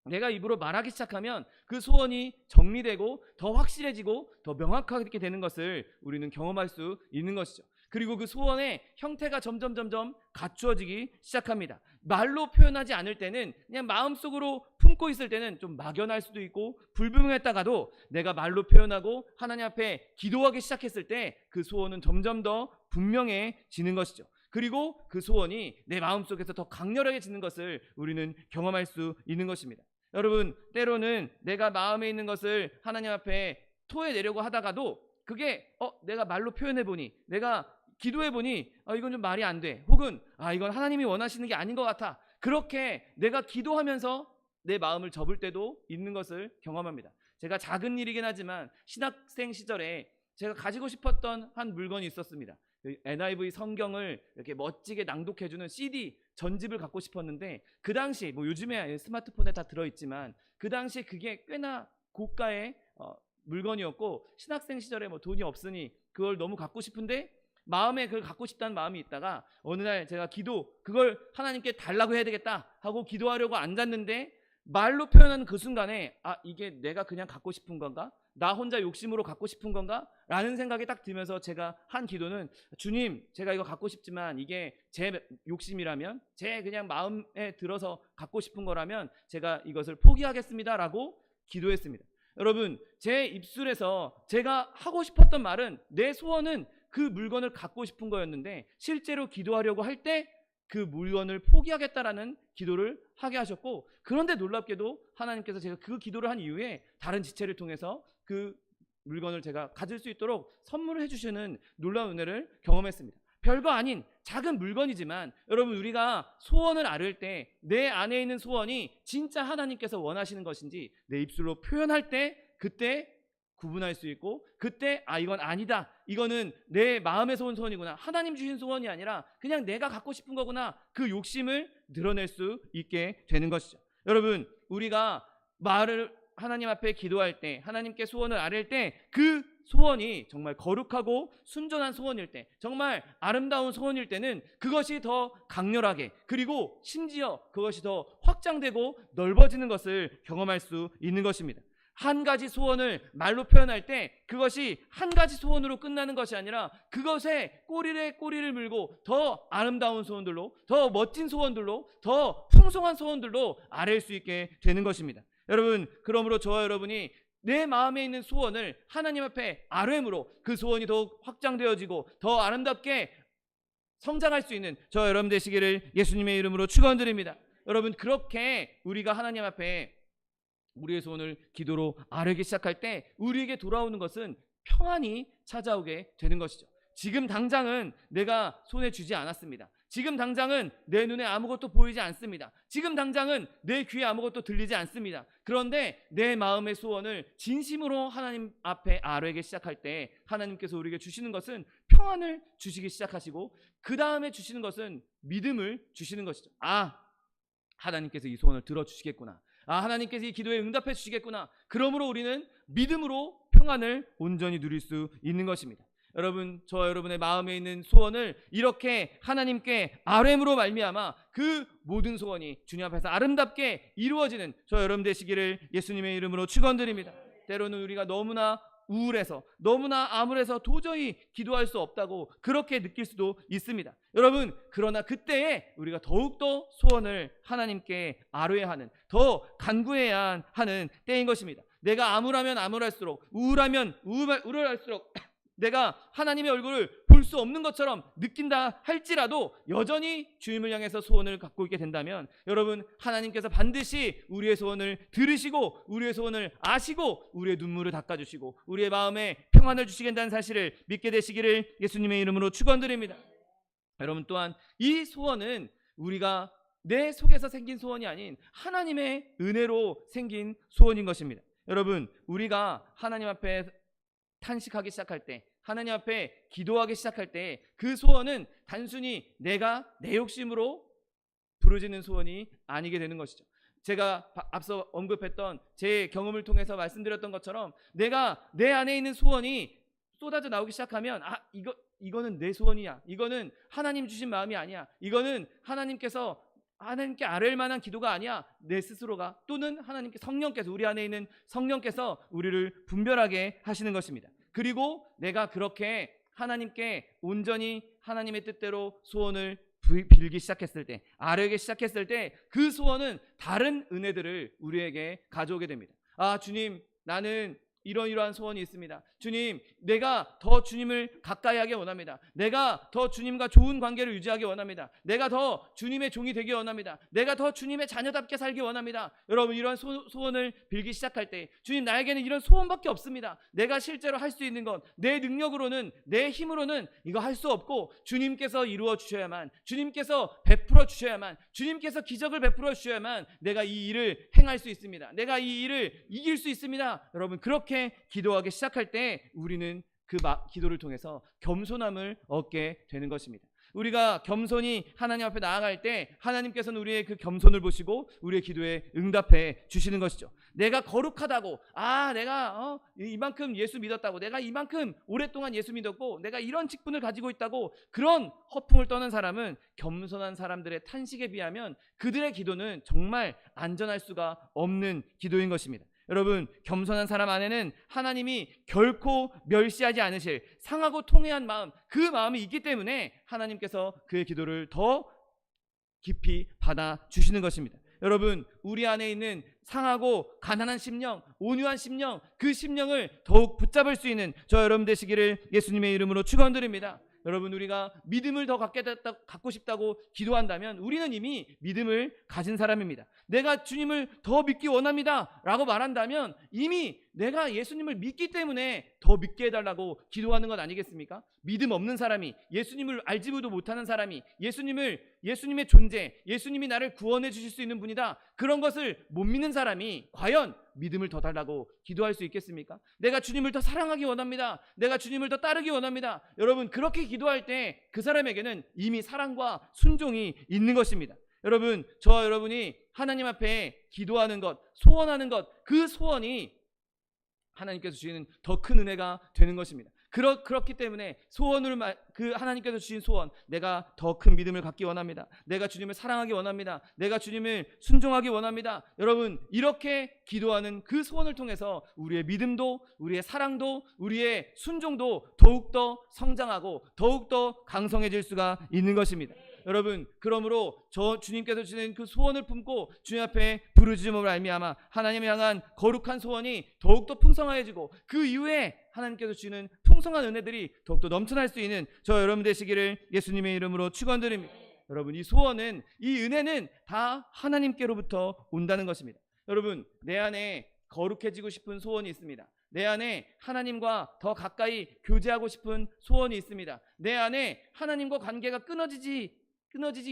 내가 입으로 말하기 시작하면 그 소원이 정리되고 더 확실해지고 더 명확하게 되는 것을 우리는 경험할 수 있는 것이죠. 그리고 그 소원의 형태가 점점 갖추어지기 시작합니다. 말로 표현하지 않을 때는, 그냥 마음속으로 품고 있을 때는 좀 막연할 수도 있고 불분명했다가도 내가 말로 표현하고 하나님 앞에 기도하기 시작했을 때 그 소원은 점점 더 분명해지는 것이죠. 그리고 그 소원이 내 마음속에서 더 강렬해지는 것을 우리는 경험할 수 있는 것입니다. 여러분, 때로는 내가 마음에 있는 것을 하나님 앞에 토해내려고 하다가도 그게 내가 말로 표현해보니, 내가 기도해보니 이건 좀 말이 안 돼, 혹은 이건 하나님이 원하시는 게 아닌 것 같아, 그렇게 내가 기도하면서 내 마음을 접을 때도 있는 것을 경험합니다. 제가 작은 일이긴 하지만 신학생 시절에 제가 가지고 싶었던 한 물건이 있었습니다. NIV 성경을 이렇게 멋지게 낭독해주는 CD 전집을 갖고 싶었는데, 그 당시 요즘에 스마트폰에 다 들어있지만 그 당시에 그게 꽤나 고가의 물건이었고, 신학생 시절에 돈이 없으니 그걸 너무 갖고 싶은데 마음에 그걸 갖고 싶다는 마음이 있다가 어느 날 제가 그걸 하나님께 달라고 해야 되겠다 하고 기도하려고 앉았는데, 말로 표현하는 그 순간에 이게 내가 그냥 갖고 싶은 건가? 나 혼자 욕심으로 갖고 싶은 건가? 라는 생각이 딱 들면서 제가 한 기도는, 주님, 제가 이거 갖고 싶지만 이게 제 욕심이라면, 제 그냥 마음에 들어서 갖고 싶은 거라면 제가 이것을 포기하겠습니다 라고 기도했습니다. 여러분, 제 입술에서 제가 하고 싶었던 말은, 내 소원은 그 물건을 갖고 싶은 거였는데 실제로 기도하려고 할 때 그 물건을 포기하겠다라는 기도를 하게 하셨고, 그런데 놀랍게도 하나님께서 제가 그 기도를 한 이후에 다른 지체를 통해서 그 물건을 제가 가질 수 있도록 선물을 해주시는 놀라운 은혜를 경험했습니다. 별거 아닌 작은 물건이지만 여러분, 우리가 소원을 아뢰을 때 내 안에 있는 소원이 진짜 하나님께서 원하시는 것인지 내 입술로 표현할 때 그때 구분할 수 있고, 그때 이건 아니다, 이거는 내 마음에서 온 소원이구나, 하나님 주신 소원이 아니라 그냥 내가 갖고 싶은 거구나, 그 욕심을 드러낼 수 있게 되는 것이죠. 여러분, 우리가 말을 하나님 앞에 기도할 때, 하나님께 소원을 아뢰을 때 그 소원이 정말 거룩하고 순전한 소원일 때, 정말 아름다운 소원일 때는 그것이 더 강렬하게, 그리고 심지어 그것이 더 확장되고 넓어지는 것을 경험할 수 있는 것입니다. 한 가지 소원을 말로 표현할 때 그것이 한 가지 소원으로 끝나는 것이 아니라 그것에 꼬리를 물고 더 아름다운 소원들로, 더 멋진 소원들로, 더 풍성한 소원들로 아뢰일 수 있게 되는 것입니다. 여러분, 그러므로 저와 여러분이 내 마음에 있는 소원을 하나님 앞에 아뢰므로 그 소원이 더욱 확장되어지고 더 아름답게 성장할 수 있는 저 여러분 되시기를 예수님의 이름으로 축원드립니다. 여러분, 그렇게 우리가 하나님 앞에 우리의 소원을 기도로 아뢰기 시작할 때 우리에게 돌아오는 것은 평안이 찾아오게 되는 것이죠. 지금 당장은 내가 손에 쥐지 않았습니다. 지금 당장은 내 눈에 아무것도 보이지 않습니다. 지금 당장은 내 귀에 아무것도 들리지 않습니다. 그런데 내 마음의 소원을 진심으로 하나님 앞에 아뢰기 시작할 때 하나님께서 우리에게 주시는 것은 평안을 주시기 시작하시고, 그 다음에 주시는 것은 믿음을 주시는 것이죠. 하나님께서 이 소원을 들어주시겠구나. 하나님께서 이 기도에 응답해 주시겠구나. 그러므로 우리는 믿음으로 평안을 온전히 누릴 수 있는 것입니다. 여러분, 저 여러분의 마음에 있는 소원을 이렇게 하나님께 아뢰므로 말미암아 그 모든 소원이 주님 앞에서 아름답게 이루어지는 저 여러분 되시기를 예수님의 이름으로 축원드립니다. 때로는 우리가 너무나 우울해서, 너무나 암울해서 도저히 기도할 수 없다고 그렇게 느낄 수도 있습니다. 여러분, 그러나 그때에 우리가 더욱더 소원을 하나님께 아뢰야 하는, 더 간구해야 하는 때인 것입니다. 내가 암울하면 암울할수록, 우울하면 우울할수록 내가 하나님의 얼굴을 볼 수 없는 것처럼 느낀다 할지라도 여전히 주님을 향해서 소원을 갖고 있게 된다면, 여러분, 하나님께서 반드시 우리의 소원을 들으시고 우리의 소원을 아시고 우리의 눈물을 닦아주시고 우리의 마음에 평안을 주시겠다는 사실을 믿게 되시기를 예수님의 이름으로 축원드립니다. 여러분, 또한 이 소원은 우리가 내 속에서 생긴 소원이 아닌 하나님의 은혜로 생긴 소원인 것입니다. 여러분, 우리가 하나님 앞에 탄식하기 시작할 때, 하나님 앞에 기도하기 시작할 때 그 소원은 단순히 내가 내 욕심으로 부르짖는 소원이 아니게 되는 것이죠. 제가 앞서 언급했던 제 경험을 통해서 말씀드렸던 것처럼 내가 내 안에 있는 소원이 쏟아져 나오기 시작하면 이거는 내 소원이야, 이거는 하나님 주신 마음이 아니야, 이거는 하나님께 아뢰일 만한 기도가 아니야, 내 스스로가, 또는 하나님께 성령께서, 우리 안에 있는 성령께서 우리를 분별하게 하시는 것입니다. 그리고 내가 그렇게 하나님께 온전히 하나님의 뜻대로 소원을 빌기 시작했을 때, 아뢰기 시작했을 때 그 소원은 다른 은혜들을 우리에게 가져오게 됩니다. 주님, 나는 이러한 소원이 있습니다. 주님, 내가 더 주님을 가까이 하기 원합니다. 내가 더 주님과 좋은 관계를 유지하기 원합니다. 내가 더 주님의 종이 되기 원합니다. 내가 더 주님의 자녀답게 살기 원합니다. 여러분, 이러한 소원을 빌기 시작할 때, 주님, 나에게는 이런 소원밖에 없습니다. 내가 실제로 할 수 있는 건 내 능력으로는, 내 힘으로는 이거 할 수 없고 주님께서 이루어 주셔야만, 주님께서 베풀어 주셔야만, 주님께서 기적을 베풀어 주셔야만 내가 이 일을 행할 수 있습니다. 내가 이 일을 이길 수 있습니다. 여러분, 그렇게 기도하기 시작할 때 우리는 그 기도를 통해서 겸손함을 얻게 되는 것입니다. 우리가 겸손히 하나님 앞에 나아갈 때 하나님께서는 우리의 그 겸손을 보시고 우리의 기도에 응답해 주시는 것이죠. 내가 거룩하다고, 내가 이만큼 예수 믿었다고, 내가 이만큼 오랫동안 예수 믿었고 내가 이런 직분을 가지고 있다고 그런 허풍을 떠는 사람은 겸손한 사람들의 탄식에 비하면 그들의 기도는 정말 안전할 수가 없는 기도인 것입니다. 여러분, 겸손한 사람 안에는 하나님이 결코 멸시하지 않으실 상하고 통회한 마음, 그 마음이 있기 때문에 하나님께서 그의 기도를 더 깊이 받아주시는 것입니다. 여러분, 우리 안에 있는 상하고 가난한 심령, 온유한 심령, 그 심령을 더욱 붙잡을 수 있는 저 여러분 되시기를 예수님의 이름으로 축원드립니다. 여러분, 우리가 믿음을 더 갖고 싶다고 기도한다면 우리는 이미 믿음을 가진 사람입니다. 내가 주님을 더 믿기 원합니다 라고 말한다면 이미 내가 예수님을 믿기 때문에 더 믿게 해달라고 기도하는 것 아니겠습니까? 믿음 없는 사람이, 예수님을 알지도 못하는 사람이 예수님의 존재, 예수님이 나를 구원해 주실 수 있는 분이다, 그런 것을 못 믿는 사람이 과연 믿음을 더 달라고 기도할 수 있겠습니까? 내가 주님을 더 사랑하기 원합니다, 내가 주님을 더 따르기 원합니다. 여러분, 그렇게 기도할 때 그 사람에게는 이미 사랑과 순종이 있는 것입니다. 여러분, 저와 여러분이 하나님 앞에 기도하는 것, 소원하는 것, 그 소원이 하나님께서 주시는 더 큰 은혜가 되는 것입니다. 그렇기 때문에 그 하나님께서 주신 소원, 내가 더 큰 믿음을 갖기 원합니다, 내가 주님을 사랑하기 원합니다, 내가 주님을 순종하기 원합니다. 여러분, 이렇게 기도하는 그 소원을 통해서 우리의 믿음도, 우리의 사랑도, 우리의 순종도 더욱더 성장하고 더욱더 강성해질 수가 있는 것입니다. 여러분, 그러므로 주님께서 주신 그 소원을 품고 주님 앞에 부르짖음으로 말미암아 하나님을 향한 거룩한 소원이 더욱더 풍성해지고 그 이후에 하나님께서 주시는 풍성한 은혜들이 더욱더 넘쳐날 수 있는 저 여러분 되시기를 예수님의 이름으로 축원드립니다. 여러분, 이 소원은, 이 은혜는 다 하나님께로부터 온다는 것입니다. 여러분, 내 안에 거룩해지고 싶은 소원이 있습니다. 내 안에 하나님과 더 가까이 교제하고 싶은 소원이 있습니다. 내 안에 하나님과 관계가 끊어지기를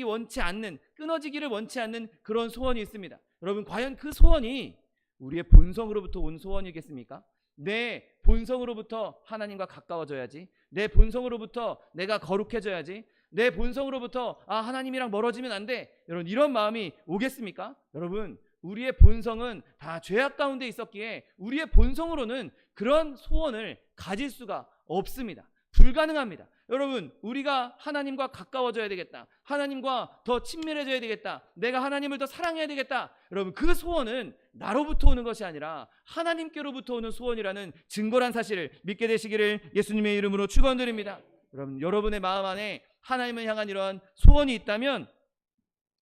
원치 않는 그런 소원이 있습니다. 여러분, 과연 그 소원이 우리의 본성으로부터 온 소원이겠습니까? 내 본성으로부터 하나님과 가까워져야지, 내 본성으로부터 내가 거룩해져야지, 내 본성으로부터 하나님이랑 멀어지면 안 돼, 여러분, 이런 마음이 오겠습니까? 여러분, 우리의 본성은 다 죄악 가운데 있었기에 우리의 본성으로는 그런 소원을 가질 수가 없습니다. 불가능합니다. 여러분, 우리가 하나님과 가까워져야 되겠다, 하나님과 더 친밀해져야 되겠다, 내가 하나님을 더 사랑해야 되겠다, 여러분, 그 소원은 나로부터 오는 것이 아니라 하나님께로부터 오는 소원이라는 증거란 사실을 믿게 되시기를 예수님의 이름으로 축원드립니다. 여러분, 여러분의 마음 안에 하나님을 향한 이러한 소원이 있다면,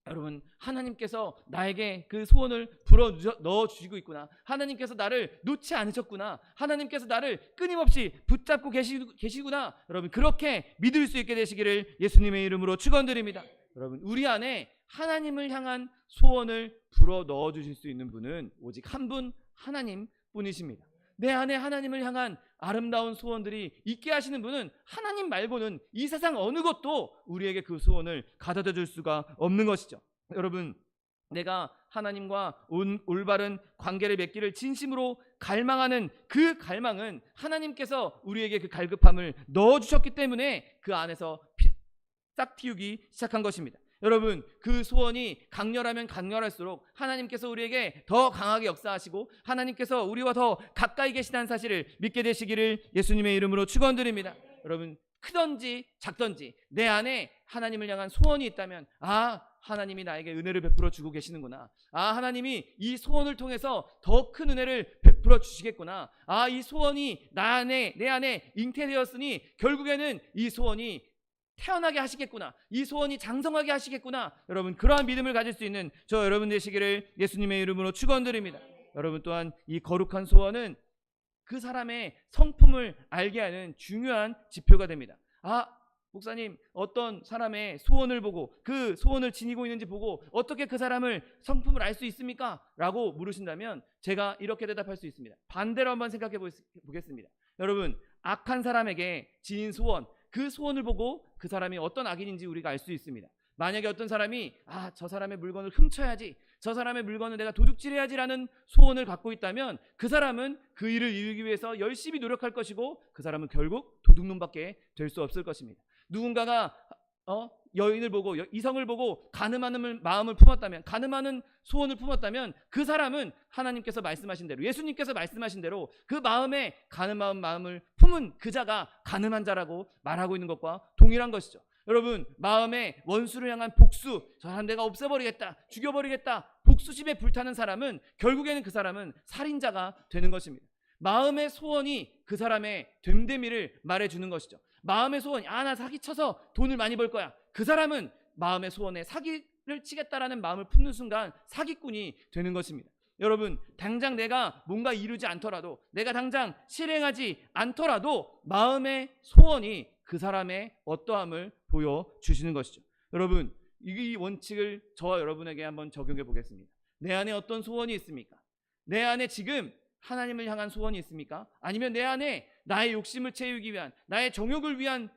여러분, 하나님께서 나에게 그 소원을 불어 넣어 주시고 있구나, 하나님께서 나를 놓지 않으셨구나, 하나님께서 나를 끊임없이 붙잡고 계시구나, 여러분, 그렇게 믿을 수 있게 되시기를 예수님의 이름으로 축원드립니다. 여러분, 우리 안에 하나님을 향한 소원을 불어 넣어 주실 수 있는 분은 오직 한 분, 하나님 뿐이십니다. 내 안에 하나님을 향한 아름다운 소원들이 있게 하시는 분은 하나님 말고는 이 세상 어느 것도 우리에게 그 소원을 가져다 줄 수가 없는 것이죠. 여러분, 내가 하나님과 올바른 관계를 맺기를 진심으로 갈망하는 그 갈망은 하나님께서 우리에게 그 갈급함을 넣어주셨기 때문에 그 안에서 싹 틔우기 시작한 것입니다. 여러분, 그 소원이 강렬하면 강렬할수록 하나님께서 우리에게 더 강하게 역사하시고 하나님께서 우리와 더 가까이 계시다는 사실을 믿게 되시기를 예수님의 이름으로 축원드립니다. 여러분, 크던지 작던지 내 안에 하나님을 향한 소원이 있다면, 하나님이 나에게 은혜를 베풀어 주고 계시는구나, 하나님이 이 소원을 통해서 더 큰 은혜를 베풀어 주시겠구나, 이 소원이 내 안에 잉태되었으니 결국에는 이 소원이 태어나게 하시겠구나, 이 소원이 장성하게 하시겠구나, 여러분, 그러한 믿음을 가질 수 있는 저 여러분 되시기를 예수님의 이름으로 축원드립니다. 여러분, 또한 이 거룩한 소원은 그 사람의 성품을 알게 하는 중요한 지표가 됩니다. 목사님, 어떤 사람의 소원을 보고 그 소원을 지니고 있는지 보고 어떻게 그 사람을 성품을 알 수 있습니까? 라고 물으신다면 제가 이렇게 대답할 수 있습니다. 반대로 한번 생각해 보겠습니다. 여러분, 악한 사람에게 지닌 소원, 그 소원을 보고 그 사람이 어떤 악인인지 우리가 알 수 있습니다. 만약에 어떤 사람이 저 사람의 물건을 훔쳐야지, 저 사람의 물건을 내가 도둑질해야지라는 소원을 갖고 있다면 그 사람은 그 일을 이루기 위해서 열심히 노력할 것이고 그 사람은 결국 도둑놈밖에 될 수 없을 것입니다. 누군가가 여인을 보고 이성을 보고 가늠하는 마음을 품었다면, 가늠하는 소원을 품었다면 그 사람은 하나님께서 말씀하신 대로, 예수님께서 말씀하신 대로 그 마음에 가늠한 마음을 품은 그 자가 가늠한 자라고 말하고 있는 것과 동일한 것이죠. 여러분, 마음에 원수를 향한 복수, 저 사람 내가 없애버리겠다, 죽여버리겠다, 복수심에 불타는 사람은 결국에는 그 사람은 살인자가 되는 것입니다. 마음의 소원이 그 사람의 됨됨이를 말해주는 것이죠. 마음의 소원이 나 사기쳐서 돈을 많이 벌 거야, 그 사람은 마음의 소원에 사기를 치겠다라는 마음을 품는 순간 사기꾼이 되는 것입니다. 여러분, 당장 내가 뭔가 이루지 않더라도, 내가 당장 실행하지 않더라도 마음의 소원이 그 사람의 어떠함을 보여주시는 것이죠. 여러분, 이 원칙을 저와 여러분에게 한번 적용해 보겠습니다. 내 안에 어떤 소원이 있습니까? 내 안에 지금 하나님을 향한 소원이 있습니까? 아니면 내 안에 나의 욕심을 채우기 위한, 나의 정욕을 위한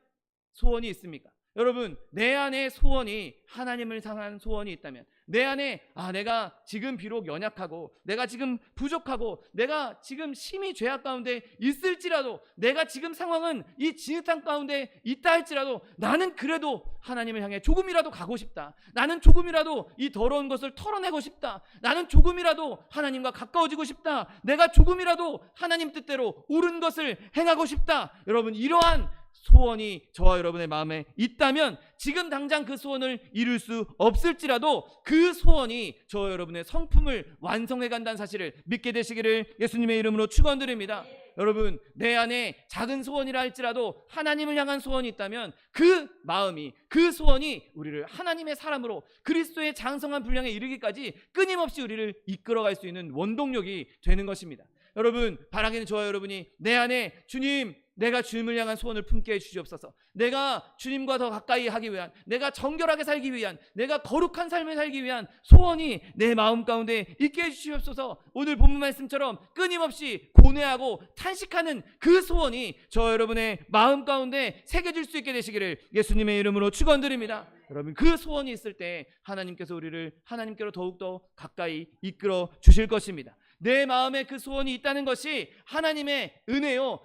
소원이 있습니까? 여러분, 내 안에 소원이 하나님을 향한 소원이 있다면, 내 안에 내가 지금 비록 연약하고 내가 지금 부족하고 내가 지금 심히 죄악 가운데 있을지라도, 내가 지금 상황은 이 진흙탕 가운데 있다 할지라도 나는 그래도 하나님을 향해 조금이라도 가고 싶다, 나는 조금이라도 이 더러운 것을 털어내고 싶다, 나는 조금이라도 하나님과 가까워지고 싶다, 내가 조금이라도 하나님 뜻대로 옳은 것을 행하고 싶다. 여러분, 이러한 소원이 저와 여러분의 마음에 있다면 지금 당장 그 소원을 이룰 수 없을지라도 그 소원이 저와 여러분의 성품을 완성해 간다는 사실을 믿게 되시기를 예수님의 이름으로 축원드립니다. 여러분, 내 안에 작은 소원이라 할지라도 하나님을 향한 소원이 있다면 그 마음이, 그 소원이 우리를 하나님의 사람으로 그리스도의 장성한 분량에 이르기까지 끊임없이 우리를 이끌어갈 수 있는 원동력이 되는 것입니다. 여러분, 바라기는 저와 여러분이 내 안에 주님 내가 주님을 향한 소원을 품게 해주시옵소서. 내가 주님과 더 가까이 하기 위한, 내가 정결하게 살기 위한, 내가 거룩한 삶을 살기 위한 소원이 내 마음 가운데 있게 해주시옵소서. 오늘 본문 말씀처럼 끊임없이 고뇌하고 탄식하는 그 소원이 저 여러분의 마음 가운데 새겨질 수 있게 되시기를 예수님의 이름으로 축원드립니다. 여러분, 그 소원이 있을 때 하나님께서 우리를 하나님께로 더욱더 가까이 이끌어 주실 것입니다. 내 마음에 그 소원이 있다는 것이 하나님의 은혜요,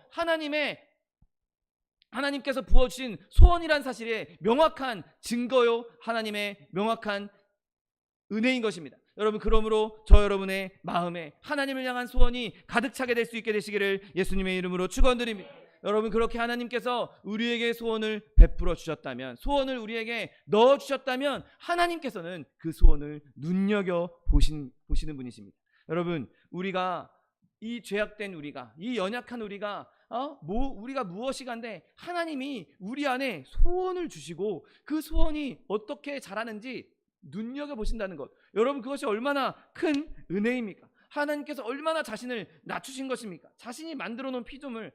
하나님께서 부어주신 소원이란 사실의 명확한 증거요, 하나님의 명확한 은혜인 것입니다. 여러분, 그러므로 저 여러분의 마음에 하나님을 향한 소원이 가득 차게 될 수 있게 되시기를 예수님의 이름으로 축원드립니다. 여러분, 그렇게 하나님께서 우리에게 소원을 베풀어 주셨다면, 소원을 우리에게 넣어 주셨다면 하나님께서는 그 소원을 눈여겨 보시는 분이십니다. 여러분, 우리가 이 죄악된 우리가, 이 연약한 우리가 우리가 무엇이 간데 하나님이 우리 안에 소원을 주시고 그 소원이 어떻게 자라는지 눈여겨보신다는 것, 여러분, 그것이 얼마나 큰 은혜입니까? 하나님께서 얼마나 자신을 낮추신 것입니까? 자신이 만들어 놓은 피조물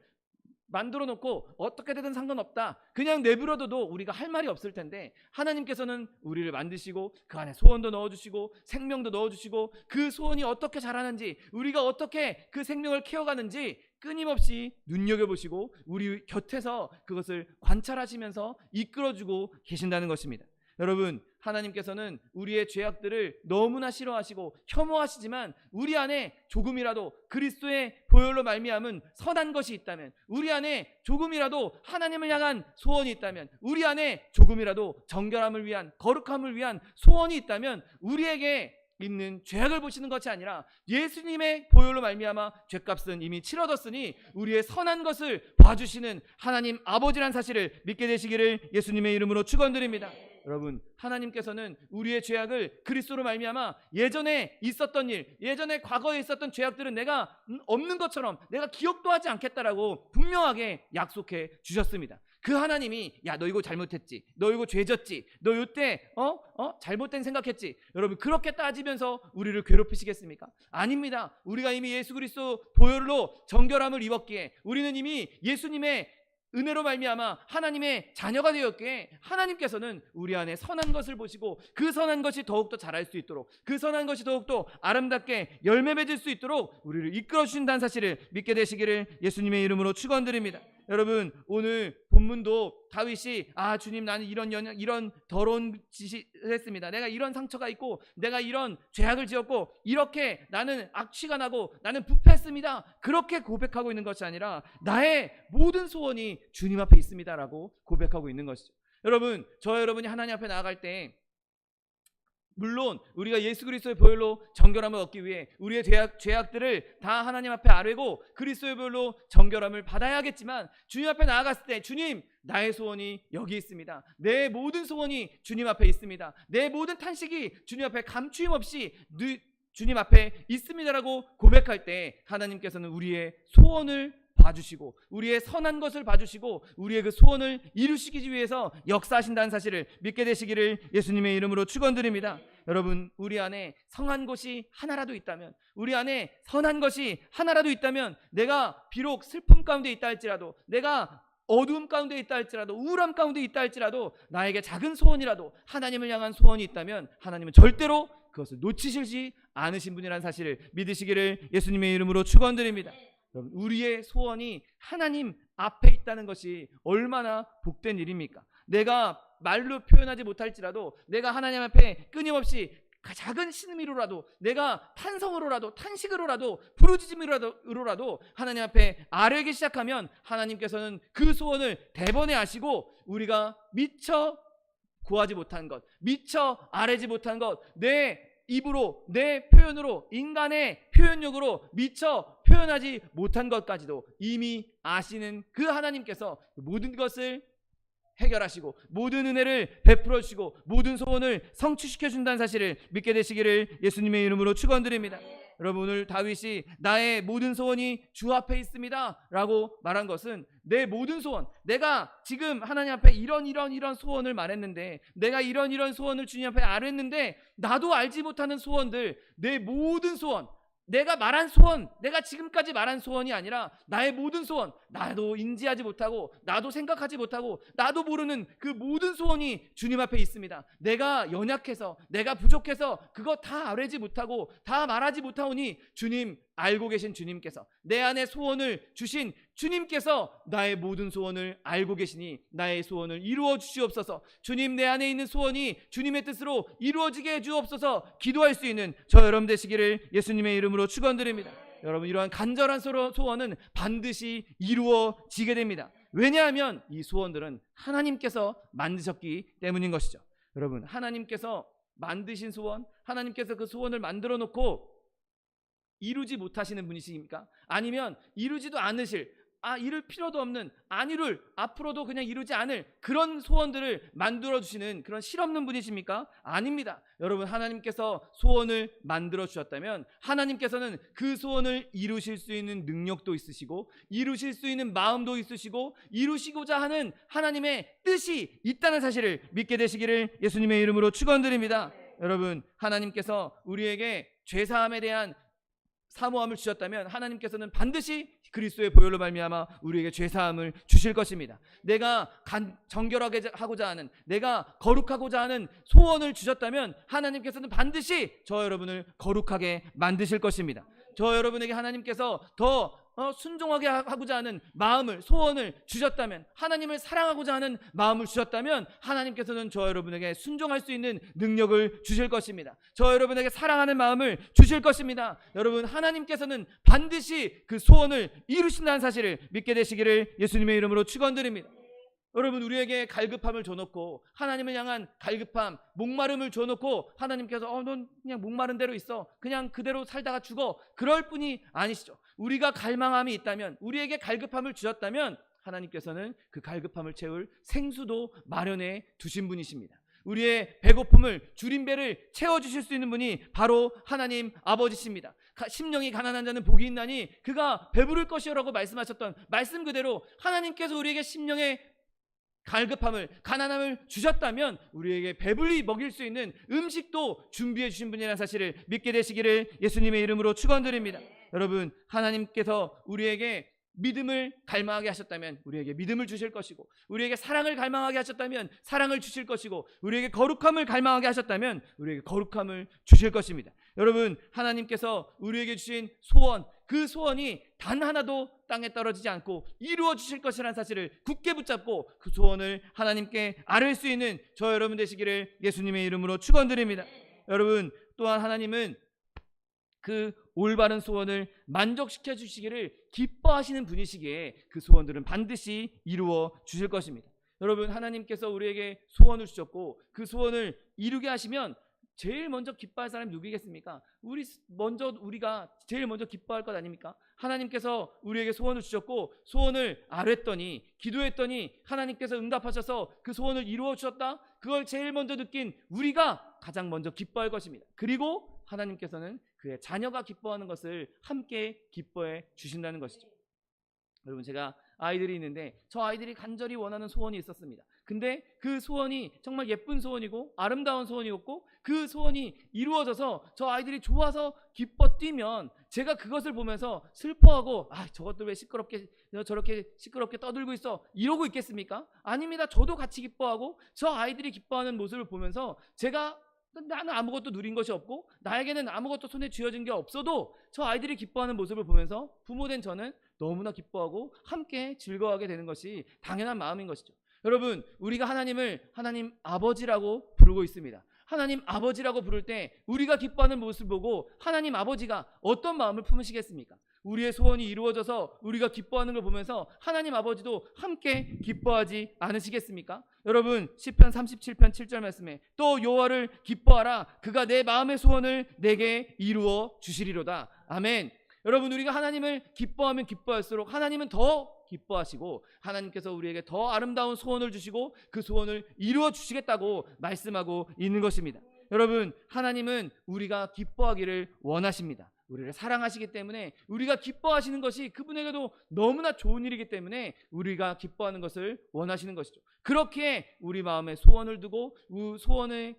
만들어 놓고 어떻게 되든 상관없다, 그냥 내버려둬도 우리가 할 말이 없을 텐데 하나님께서는 우리를 만드시고 그 안에 소원도 넣어주시고 생명도 넣어주시고 그 소원이 어떻게 자라는지, 우리가 어떻게 그 생명을 키워가는지 끊임없이 눈여겨보시고 우리 곁에서 그것을 관찰하시면서 이끌어주고 계신다는 것입니다. 여러분, 하나님께서는 우리의 죄악들을 너무나 싫어하시고 혐오하시지만 우리 안에 조금이라도 그리스도의 보혈로 말미암은 선한 것이 있다면, 우리 안에 조금이라도 하나님을 향한 소원이 있다면, 우리 안에 조금이라도 정결함을 위한, 거룩함을 위한 소원이 있다면 우리에게 있는 죄악을 보시는 것이 아니라 예수님의 보혈로 말미암아 죄값은 이미 치러졌으니 우리의 선한 것을 봐주시는 하나님 아버지란 사실을 믿게 되시기를 예수님의 이름으로 축원드립니다. 여러분, 하나님께서는 우리의 죄악을 그리스도로 말미암아 예전에 있었던 일, 예전에 과거에 있었던 죄악들은 내가 없는 것처럼 내가 기억도 하지 않겠다라고 분명하게 약속해 주셨습니다. 그 하나님이 야, 너 이거 잘못했지, 너 이거 죄졌지, 너 이때 잘못된 생각했지, 여러분, 그렇게 따지면서 우리를 괴롭히시겠습니까? 아닙니다. 우리가 이미 예수 그리스도 보혈로 정결함을 입었기에, 우리는 이미 예수님의 은혜로 말미암아 하나님의 자녀가 되었기에 하나님께서는 우리 안에 선한 것을 보시고 그 선한 것이 더욱더 자랄 수 있도록, 그 선한 것이 더욱더 아름답게 열매 맺을 수 있도록 우리를 이끌어 주신다는 사실을 믿게 되시기를 예수님의 이름으로 축원드립니다. 여러분, 오늘 본문도 다윗이 주님, 나는 이런 더러운 짓을 했습니다. 내가 이런 상처가 있고 내가 이런 죄악을 지었고 이렇게 나는 악취가 나고 나는 부패했습니다, 그렇게 고백하고 있는 것이 아니라 나의 모든 소원이 주님 앞에 있습니다라고 고백하고 있는 것이죠. 여러분, 저 여러분이 하나님 앞에 나아갈 때 물론 우리가 예수 그리스도의 보혈로 정결함을 얻기 위해 우리의 죄악들을 다 하나님 앞에 아뢰고 그리스도의 보혈로 정결함을 받아야겠지만, 주님 앞에 나아갔을 때 주님, 나의 소원이 여기 있습니다. 내 모든 소원이 주님 앞에 있습니다. 내 모든 탄식이 주님 앞에 감추임 없이 주님 앞에 있습니다라고 고백할 때 하나님께서는 우리의 소원을 봐주시고 우리의 선한 것을 봐주시고 우리의 그 소원을 이루시기 위해서 역사하신다는 사실을 믿게 되시기를 예수님의 이름으로 축원드립니다. 여러분, 우리 안에 성한 것이 하나라도 있다면, 우리 안에 선한 것이 하나라도 있다면, 내가 비록 슬픔 가운데 있다 할지라도, 내가 어두움 가운데 있다 할지라도, 우울함 가운데 있다 할지라도, 나에게 작은 소원이라도 하나님을 향한 소원이 있다면 하나님은 절대로 그것을 놓치시지 않으신 분이라는 사실을 믿으시기를 예수님의 이름으로 축원드립니다. 여러분, 우리의 소원이 하나님 앞에 있다는 것이 얼마나 복된 일입니까? 내가 말로 표현하지 못할지라도, 내가 하나님 앞에 끊임없이 작은 신음으로라도, 내가 탄성으로라도, 탄식으로라도, 부르짖음으로라도 하나님 앞에 아뢰기 시작하면 하나님께서는 그 소원을 대번에 아시고 우리가 미처 구하지 못한 것, 미처 아뢰지 못한 것, 내 입으로, 내 표현으로, 인간의 표현력으로 미처 표현하지 못한 것까지도 이미 아시는 그 하나님께서 모든 것을 해결하시고 모든 은혜를 베풀어 주시고 모든 소원을 성취시켜 준다는 사실을 믿게 되시기를 예수님의 이름으로 축원드립니다. 여러분, 오늘 다윗이 나의 모든 소원이 주 앞에 있습니다 라고 말한 것은, 내 모든 소원, 내가 지금 하나님 앞에 이런 소원을 말했는데, 내가 이런 소원을 주님 앞에 아뢰는데 나도 알지 못하는 소원들, 내 모든 소원, 내가 말한 소원, 내가 지금까지 말한 소원이 아니라 나의 모든 소원, 나도 인지하지 못하고 나도 생각하지 못하고 나도 모르는 그 모든 소원이 주님 앞에 있습니다. 내가 연약해서, 내가 부족해서 그거 다 알지 못하고 다 말하지 못하오니 주님, 알고 계신 주님께서, 내 안에 소원을 주신 주님께서 나의 모든 소원을 알고 계시니 나의 소원을 이루어 주시옵소서. 주님, 내 안에 있는 소원이 주님의 뜻으로 이루어지게 해 주옵소서. 기도할 수 있는 저 여러분 되시기를 예수님의 이름으로 축원드립니다. 여러분, 이러한 간절한 소원은 반드시 이루어지게 됩니다. 왜냐하면 이 소원들은 하나님께서 만드셨기 때문인 것이죠. 여러분, 하나님께서 만드신 소원, 하나님께서 그 소원을 만들어 놓고 이루지 못하시는 분이십니까? 아니면 이루지도 않으실, 이룰 필요도 없는, 안 이룰, 앞으로도 그냥 이루지 않을 그런 소원들을 만들어주시는 그런 실없는 분이십니까? 아닙니다. 여러분, 하나님께서 소원을 만들어 주셨다면 하나님께서는 그 소원을 이루실 수 있는 능력도 있으시고 이루실 수 있는 마음도 있으시고 이루시고자 하는 하나님의 뜻이 있다는 사실을 믿게 되시기를 예수님의 이름으로 축원드립니다. 여러분, 하나님께서 우리에게 죄사함에 대한 사모함을 주셨다면 하나님께서는 반드시 그리스도의 보혈로 말미암아 우리에게 죄사함을 주실 것입니다. 내가 정결하게 하고자 하는, 내가 거룩하고자 하는 소원을 주셨다면 하나님께서는 반드시 저 여러분을 거룩하게 만드실 것입니다. 저 여러분에게 하나님께서 더 순종하게 하고자 하는 마음을, 소원을 주셨다면, 하나님을 사랑하고자 하는 마음을 주셨다면 하나님께서는 저 여러분에게 순종할 수 있는 능력을 주실 것입니다. 저 여러분에게 사랑하는 마음을 주실 것입니다. 여러분, 하나님께서는 반드시 그 소원을 이루신다는 사실을 믿게 되시기를 예수님의 이름으로 축원드립니다. 여러분, 우리에게 갈급함을 줘놓고, 하나님을 향한 갈급함, 목마름을 줘놓고 하나님께서 넌 그냥 목마른 대로 있어, 그냥 그대로 살다가 죽어, 그럴 뿐이 아니시죠. 우리가 갈망함이 있다면, 우리에게 갈급함을 주셨다면 하나님께서는 그 갈급함을 채울 생수도 마련해 두신 분이십니다. 우리의 배고픔을, 줄인 배를 채워주실 수 있는 분이 바로 하나님 아버지십니다. 심령이 가난한 자는 복이 있나니 그가 배부를 것이라고 말씀하셨던 말씀 그대로 하나님께서 우리에게 심령의 갈급함을, 가난함을 주셨다면 우리에게 배불리 먹일 수 있는 음식도 준비해 주신 분이라는 사실을 믿게 되시기를 예수님의 이름으로 축원드립니다. 여러분, 하나님께서 우리에게 믿음을 갈망하게 하셨다면 우리에게 믿음을 주실 것이고, 우리에게 사랑을 갈망하게 하셨다면 사랑을 주실 것이고, 우리에게 거룩함을 갈망하게 하셨다면 우리에게 거룩함을 주실 것입니다. 여러분, 하나님께서 우리에게 주신 소원, 그 소원이 단 하나도 땅에 떨어지지 않고 이루어 주실 것이라는 사실을 굳게 붙잡고 그 소원을 하나님께 아뢰 수 있는 저 여러분 되시기를 예수님의 이름으로 축원드립니다. 여러분, 또한 하나님은 그 올바른 소원을 만족시켜 주시기를 기뻐하시는 분이시기에 그 소원들은 반드시 이루어 주실 것입니다. 여러분, 하나님께서 우리에게 소원을 주셨고 그 소원을 이루게 하시면 제일 먼저 기뻐할 사람이 누구겠습니까? 우리가 제일 먼저 기뻐할 것 아닙니까? 하나님께서 우리에게 소원을 주셨고 소원을 아뢰었더니, 기도했더니 하나님께서 응답하셔서 그 소원을 이루어 주셨다. 그걸 제일 먼저 느낀 우리가 가장 먼저 기뻐할 것입니다. 그리고 하나님께서는 그의 자녀가 기뻐하는 것을 함께 기뻐해 주신다는 것이죠. 여러분, 제가 아이들이 있는데 저 아이들이 간절히 원하는 소원이 있었습니다. 근데 그 소원이 정말 예쁜 소원이고 아름다운 소원이었고 그 소원이 이루어져서 저 아이들이 좋아서 기뻐 뛰면 제가 그것을 보면서 슬퍼하고 저것들 왜 저렇게 시끄럽게 떠들고 있어, 이러고 있겠습니까? 아닙니다. 저도 같이 기뻐하고 저 아이들이 기뻐하는 모습을 보면서 나는 아무것도 누린 것이 없고 나에게는 아무것도 손에 쥐어진 게 없어도 저 아이들이 기뻐하는 모습을 보면서 부모된 저는 너무나 기뻐하고 함께 즐거워하게 되는 것이 당연한 마음인 것이죠. 여러분, 우리가 하나님을 하나님 아버지라고 부르고 있습니다. 하나님 아버지라고 부를 때 우리가 기뻐하는 모습을 보고 하나님 아버지가 어떤 마음을 품으시겠습니까? 우리의 소원이 이루어져서 우리가 기뻐하는 걸 보면서 하나님 아버지도 함께 기뻐하지 않으시겠습니까? 여러분, 시편 37편 7절 말씀에 또 여호와를 기뻐하라, 그가 내 마음의 소원을 내게 이루어 주시리로다. 아멘. 여러분, 우리가 하나님을 기뻐하면 기뻐할수록 하나님은 더 기뻐하시고 하나님께서 우리에게 더 아름다운 소원을 주시고 그 소원을 이루어 주시겠다고 말씀하고 있는 것입니다. 여러분, 하나님은 우리가 기뻐하기를 원하십니다. 우리를 사랑하시기 때문에 우리가 기뻐하시는 것이 그분에게도 너무나 좋은 일이기 때문에 우리가 기뻐하는 것을 원하시는 것이죠. 그렇게 우리 마음에 소원을 두고 소원을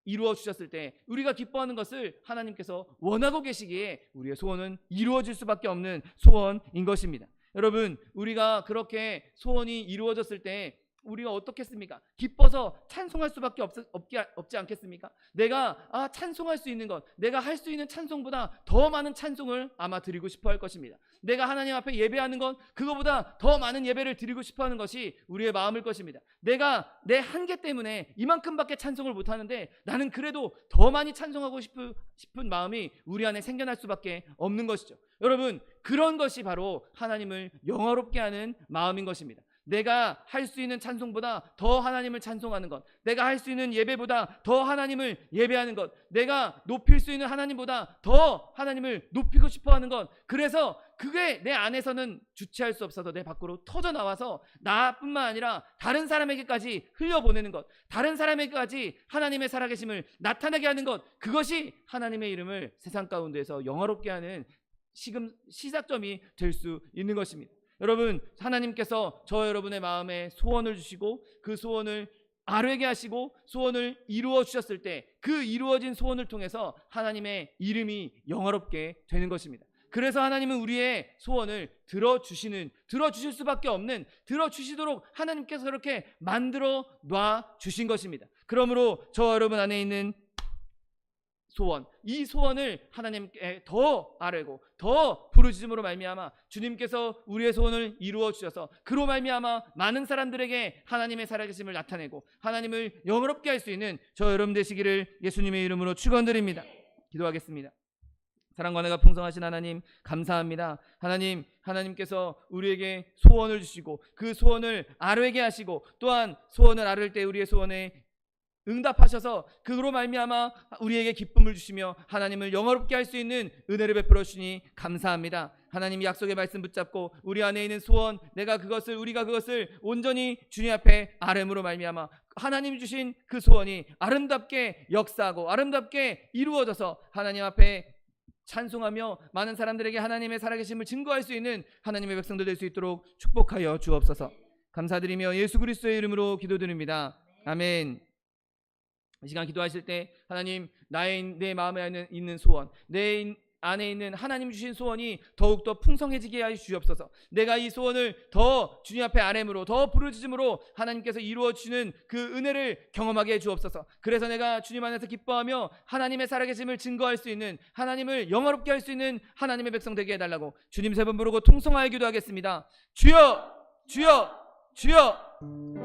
이루어 주셨을 때 우리가 기뻐하는 것을 하나님께서 원하고 계시기에 우리의 소원은 이루어질 수밖에 없는 소원인 것입니다. 여러분, 우리가 그렇게 소원이 이루어졌을 때 우리가 어떻겠습니까? 기뻐서 찬송할 수밖에 없지 않겠습니까? 내가 찬송할 수 있는 것, 내가 할 수 있는 찬송보다 더 많은 찬송을 아마 드리고 싶어 할 것입니다. 내가 하나님 앞에 예배하는 건 그거보다 더 많은 예배를 드리고 싶어 하는 것이 우리의 마음일 것입니다. 내가 내 한계 때문에 이만큼밖에 찬송을 못하는데 나는 그래도 더 많이 찬송하고 싶은 마음이 우리 안에 생겨날 수밖에 없는 것이죠. 여러분, 그런 것이 바로 하나님을 영화롭게 하는 마음인 것입니다. 내가 할 수 있는 찬송보다 더 하나님을 찬송하는 것, 내가 할 수 있는 예배보다 더 하나님을 예배하는 것, 내가 높일 수 있는 하나님보다 더 하나님을 높이고 싶어하는 것, 그래서 그게 내 안에서는 주체할 수 없어서 내 밖으로 터져 나와서 나뿐만 아니라 다른 사람에게까지 흘려보내는 것, 다른 사람에게까지 하나님의 살아계심을 나타나게 하는 것, 그것이 하나님의 이름을 세상 가운데에서 영화롭게 하는 시작점이 될 수 있는 것입니다. 여러분, 하나님께서 저 여러분의 마음에 소원을 주시고 그 소원을 아뢰게 하시고 소원을 이루어 주셨을 때 그 이루어진 소원을 통해서 하나님의 이름이 영화롭게 되는 것입니다. 그래서 하나님은 우리의 소원을 들어주실 수밖에 없는, 들어주시도록 하나님께서 그렇게 만들어 놔 주신 것입니다. 그러므로 저 여러분 안에 있는 소원, 이 소원을 하나님께 더 아뢰고 더 부르짖음으로 말미암아 주님께서 우리의 소원을 이루어 주셔서 그로 말미암아 많은 사람들에게 하나님의 살아계심을 나타내고 하나님을 영화롭게 할 수 있는 저 여러분 되시기를 예수님의 이름으로 축원드립니다. 기도하겠습니다. 사랑과 은혜가 풍성하신 하나님, 감사합니다. 하나님께서 우리에게 소원을 주시고 그 소원을 아뢰게 하시고 또한 소원을 아뢰을 때 우리의 소원에 응답하셔서 그로 말미암아 우리에게 기쁨을 주시며 하나님을 영화롭게 할 수 있는 은혜를 베풀어 주시니 감사합니다. 하나님, 약속의 말씀 붙잡고 우리 안에 있는 소원, 우리가 그것을 온전히 주님 앞에 아뢰므로 말미암아 하나님 주신 그 소원이 아름답게 역사하고 아름답게 이루어져서 하나님 앞에 찬송하며 많은 사람들에게 하나님의 살아계심을 증거할 수 있는 하나님의 백성들 될 수 있도록 축복하여 주옵소서. 감사드리며 예수 그리스도의 이름으로 기도드립니다. 아멘. 이 시간 기도하실 때 하나님, 내 마음에 있는 소원, 내 안에 있는 하나님 주신 소원이 더욱더 풍성해지게 하여 주옵소서. 내가 이 소원을 더 주님 앞에 아뢰므로 더 부르짖음으로 하나님께서 이루어 주시는 그 은혜를 경험하게 해 주옵소서. 그래서 내가 주님 안에서 기뻐하며 하나님의 살아계심을 증거할 수 있는, 하나님을 영화롭게 할 수 있는 하나님의 백성 되게 해달라고 주님 세 번 부르고 통성하여 기도하겠습니다. 주여, 주여, 주여.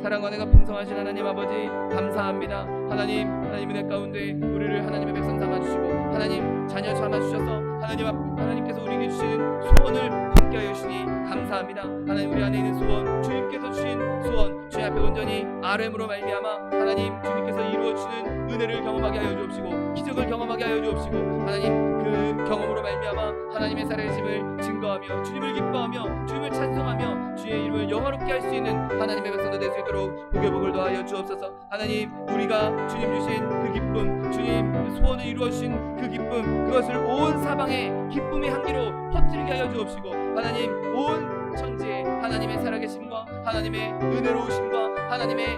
사랑과 은혜가 풍성하신 하나님 아버지, 감사합니다. 하나님 은혜 가운데 우리를 하나님의 백성 삼아주시고 하나님 자녀 삼아주셔서 하나님께서 우리에게 주신 소원을 함께하여 주시니 감사합니다. 하나님, 우리 안에 있는 소원, 주님께서 주신 소원 주님 앞에 온전히 아뢰므로 말미암아 하나님 주님께서 이루어 주시는 은혜를 경험하게 하여 주옵시고 기적을 경험하게 하여 주옵시고 하나님, 그 경험으로 말미암아 하나님의 살아계심을 증거하며 주님을 기뻐하며 주님을 찬송하며 주의 이름을 영화롭게 할 수 있는 하나님의 백성들 될 수 있도록 복을 더하여 주옵소서. 하나님, 우리가 주님 주신 그 기쁨, 주님 소원을 이루어 주신 그 기쁨, 그것을 온 사방에 기쁨의 향기로 퍼뜨리게 하여 주옵시고 하나님, 온 천지에 하나님의 살아계심과 하나님의 은혜로우심과 하나님의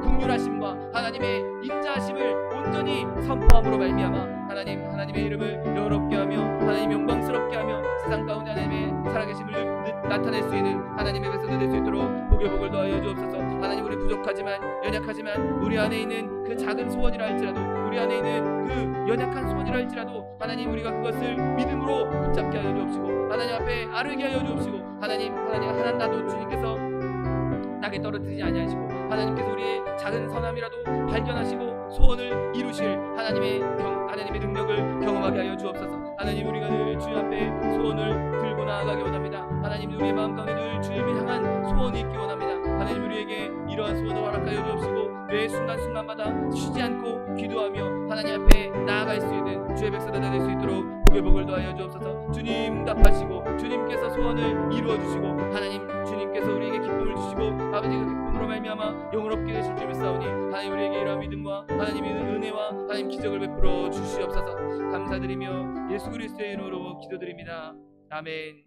긍휼하심과 하나님의 인자하심을 온전히 선포함으로 말미암아 하나님의 이름을 영화롭게 하며 하나님 영광스럽게 하며 세상 가운데 하나님의 살아계심을 나타낼 수 있는 하나님의 백성들 될 수 있도록 복을 더하여 주옵소서. 하나님, 우리 부족하지만 연약하지만 우리 안에 있는 그 작은 소원이라 할지라도 우리 안에 있는 그 연약한 소원이라 할지라도 하나님, 우리가 그것을 믿음으로 붙잡게 하여 주옵시고 하나님 앞에 아뢰게 하여 주옵시고 하나님 나도 주님께서 나게 떨어뜨리지 아니하시고 하나님께서 우리의 작은 선함이라도 발견하시고 소원을 이루실 하나님의 능력을 경험하게 하여 주옵소서. 하나님, 우리가 늘 주님 앞에 소원을 들고 나아가기 원합니다. 하나님, 우리의 마음 가운데 늘 주님을 향한 소원이 있기 원합니다. 하나님, 우리에게 이러한 소원을 허락하여 주옵시고 매 순간순간마다 쉬지 않고 기도하며 하나님 앞에 나아갈 수 있는 주의 백성들 될 수 있도록 복을 더하여 주옵소서. 주님 응답하시고 주님께서 소원을 이루어 주시고 하나님, 주님께서 우리에게 기쁨을 주시고 아버지가 기쁨으로 말미암아 영원롭게 되실 줄 믿사오니 하나님, 우리에게 이러한 믿음과 하나님의 은혜와 하나님 기적을 베풀어 주시옵소서. 감사드리며 예수 그리스도의 이름으로 기도드립니다. 아멘.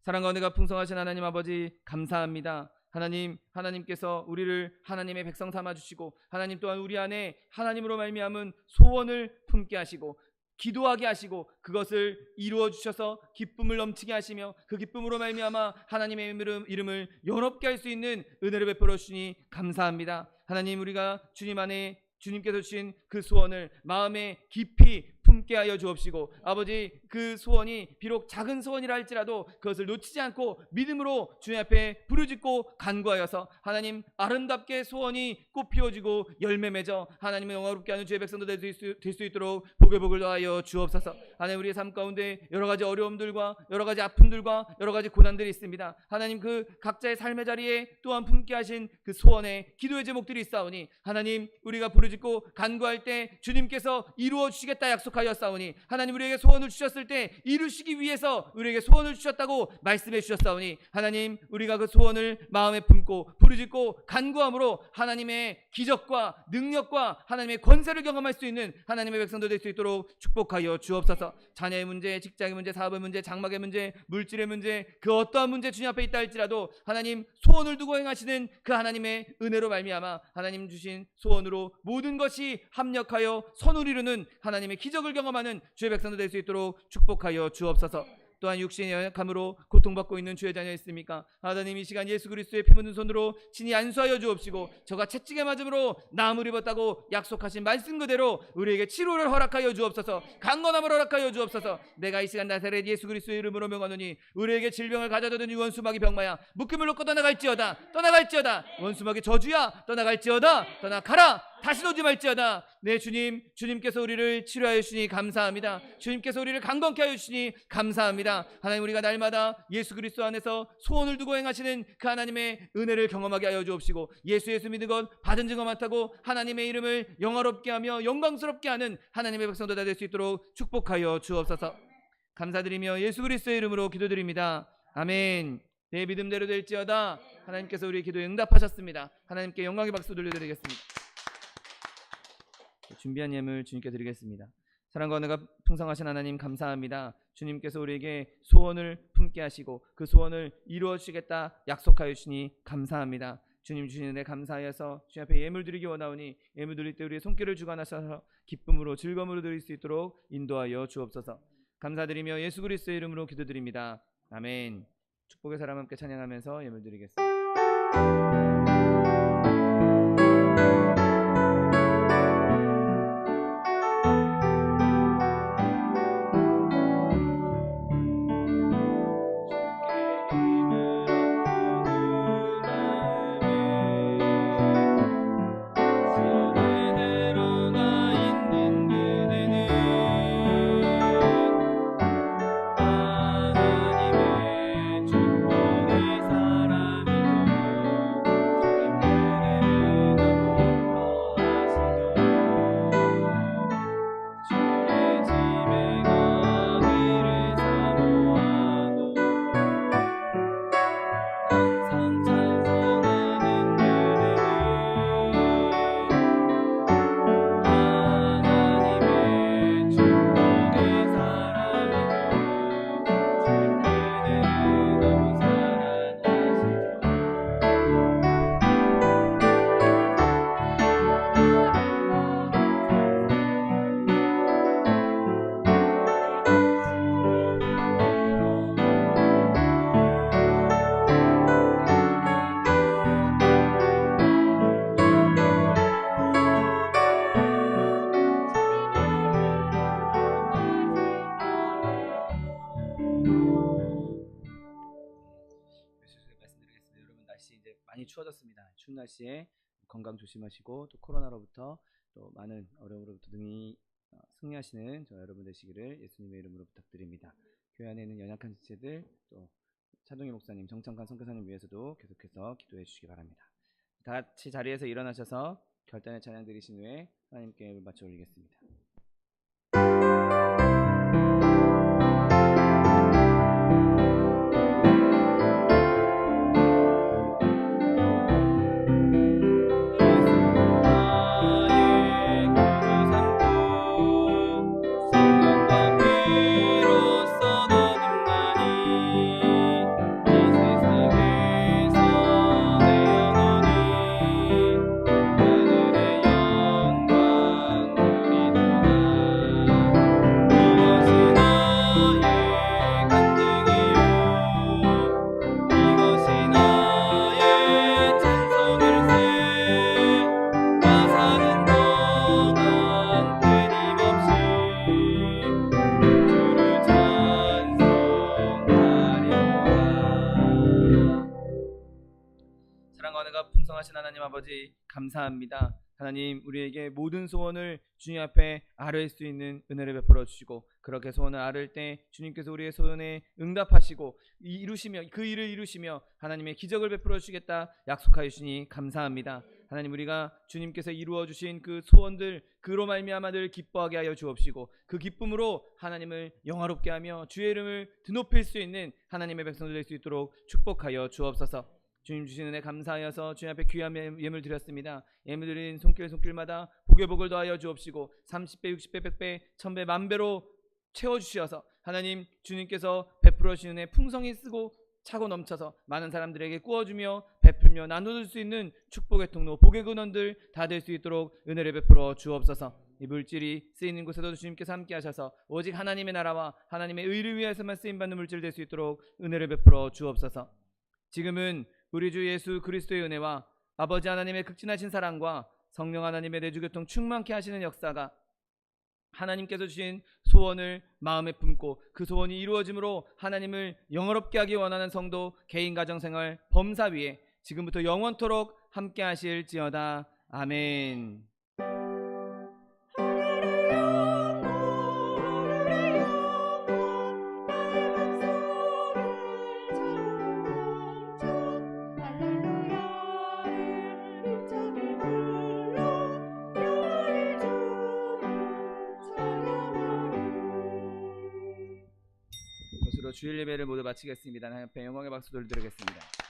사랑과 은혜가 풍성하신 하나님 아버지, 감사합니다. 하나님께서 우리를 하나님의 백성 삼아 주시고 하나님 또한 우리 안에 하나님으로 말미암은 소원을 품게 하시고 기도하게 하시고 그것을 이루어 주셔서 기쁨을 넘치게 하시며 그 기쁨으로 말미암아 하나님의 이름을 영업게 할 수 있는 은혜를 베풀어 주시니 감사합니다. 하나님, 우리가 주님 안에 주님께서 주신 그 소원을 마음에 깊이 품게 하여 주옵시고 아버지, 그 소원이 비록 작은 소원이라 할지라도 그것을 놓치지 않고 믿음으로 주님 앞에 부르짖고 간구하여서 하나님 아름답게 소원이 꽃 피워지고 열매 맺어 하나님의 영화롭게 하는 주의 백성도 될 수 있도록 복을 더하여 주옵소서. 하나님, 우리의 삶 가운데 여러 가지 어려움들과 여러 가지 아픔들과 여러 가지 고난들이 있습니다. 하나님, 그 각자의 삶의 자리에 또한 품게 하신 그 소원에 기도의 제목들이 있사오니 하나님, 우리가 부르짖고 간구할 때 주님께서 이루어 주시겠다 약속하였사오니 하나님, 우리에게 소원을 주셨을 때 이루시기 위해서 우리에게 소원을 주셨다고 말씀해 주셨사오니 하나님, 우리가 그 소원을 마음에 품고 부르짖고 간구함으로 하나님의 기적과 능력과 하나님의 권세를 경험할 수 있는 하나님의 백성도 될 수 있도록 축복하여 주옵소서. 자녀의 문제, 직장의 문제, 사업의 문제, 장막의 문제, 물질의 문제, 그 어떠한 문제 주님 앞에 있다 할지라도 하나님, 소원을 두고 행하시는 그 하나님의 은혜로 말미암아 하나님 주신 소원으로 모든 것이 합력하여 선을 이루는 하나님의 기적을 경험하는 주의 백성도 될 수 있도록 축복하여 주옵소서. 또한 육신의 연약함으로 고통받고 있는 주의 자녀 있습니까? 하나님, 이 시간 예수 그리스도의 피 묻은 손으로 친히 안수하여 주옵시고 저가 채찍에 맞음으로 나음을 입었다고 약속하신 말씀 그대로 우리에게 치료를 허락하여 주옵소서. 강건함을 허락하여 주옵소서. 내가 이 시간 나사렛 예수 그리스도의 이름으로 명하노니 우리에게 질병을 가져다 든 원수마귀 병마야 묶음을 놓고 떠나갈지어다. 원수마귀 저주야 떠나가라. 다시 오지 말지어다. 네, 주님께서 우리를 치료하여 주시니 감사합니다. 주님께서 우리를 강건케 하여 주시니 감사합니다. 하나님, 우리가 날마다 예수 그리스도 안에서 소원을 두고 행하시는 그 하나님의 은혜를 경험하게 하여 주옵시고 예수 믿는 것 받은 증거 많다고 하나님의 이름을 영화롭게 하며 영광스럽게 하는 하나님의 백성도 다 될 수 있도록 축복하여 주옵소서. 감사드리며 예수 그리스도의 이름으로 기도드립니다. 아멘. 내 믿음대로 될지어다. 하나님께서 우리의 기도에 응답하셨습니다. 하나님께 영광의 박수 돌려드리겠습니다. 준비한 예물 주님께 드리겠습니다. 사랑과 은혜가 풍성하신 하나님, 감사합니다. 주님께서 우리에게 소원을 품게 하시고 그 소원을 이루어 주시겠다 약속하여 주시니 감사합니다. 주님 주신 은혜 감사하여서 주님 앞에 예물 드리기 원하오니 예물 드릴 때 우리의 손길을 주관하셔서 기쁨으로 즐거움으로 드릴 수 있도록 인도하여 주옵소서. 감사드리며 예수 그리스도의 이름으로 기도드립니다. 아멘. 축복의 사람 함께 찬양하면서 예물 드리겠습니다. 많이 추워졌습니다. 추운 날씨에 건강 조심하시고 또 코로나로부터 또 많은 어려움으로부터 등이 승리하시는 저 여러분 되시기를 예수님의 이름으로 부탁드립니다. 교회 안에 있는 연약한 지체들 또 차동희 목사님, 정창관 선교사님 위해서도 계속해서 기도해 주시기 바랍니다. 다 같이 자리에서 일어나셔서 결단의 찬양 드리신 후에 하나님께 예물 바쳐 올리겠습니다. 내 무한하가 풍성하신 하나님 아버지 감사합니다. 하나님 우리에게 모든 소원을 주님 앞에 아뢰을 수 있는 은혜를 베풀어 주시고 그렇게 소원을 아뢰을 때 주님께서 우리의 소원에 응답하시고 이루시며 그 일을 이루시며 하나님의 기적을 베풀어 주시겠다 약속하여 주시니 감사합니다. 하나님 우리가 주님께서 이루어 주신 그 소원들 그로 말미암아들 기뻐하게 하여 주옵시고 그 기쁨으로 하나님을 영화롭게 하며 주의 이름을 드높일 수 있는 하나님의 백성들 될 수 있도록 축복하여 주옵소서. 주님 주신 은혜 감사하여서 주님 앞에 귀한 예물 드렸습니다. 예물 드린 손길마다 복의 복을 더하여 주옵시고 30배 60배 100배 1000배 만배로 채워주셔서 하나님 주님께서 베풀어 주신 은혜 풍성히 쓰고 차고 넘쳐서 많은 사람들에게 꾸어주며 베풀며 나눠줄 수 있는 축복의 통로 복의 근원들 다 될 수 있도록 은혜를 베풀어 주옵소서. 이 물질이 쓰이는 곳에도 주님께서 함께 하셔서 오직 하나님의 나라와 하나님의 의를 위해서만 쓰임받는 물질 될 수 있도록 은혜를 베풀어 주옵소서. 지금은 우리 주 예수 그리스도의 은혜와 아버지 하나님의 극진하신 사랑과 성령 하나님의 내주교통 충만케 하시는 역사가 하나님께서 주신 소원을 마음에 품고 그 소원이 이루어짐으로 하나님을 영화롭게 하기 원하는 성도 개인 가정생활 범사 위에 지금부터 영원토록 함께 하실지어다. 아멘. 이것으로 주일 예배를 모두 마치겠습니다. 하나님 앞에 영광의 박수 돌려드리겠습니다.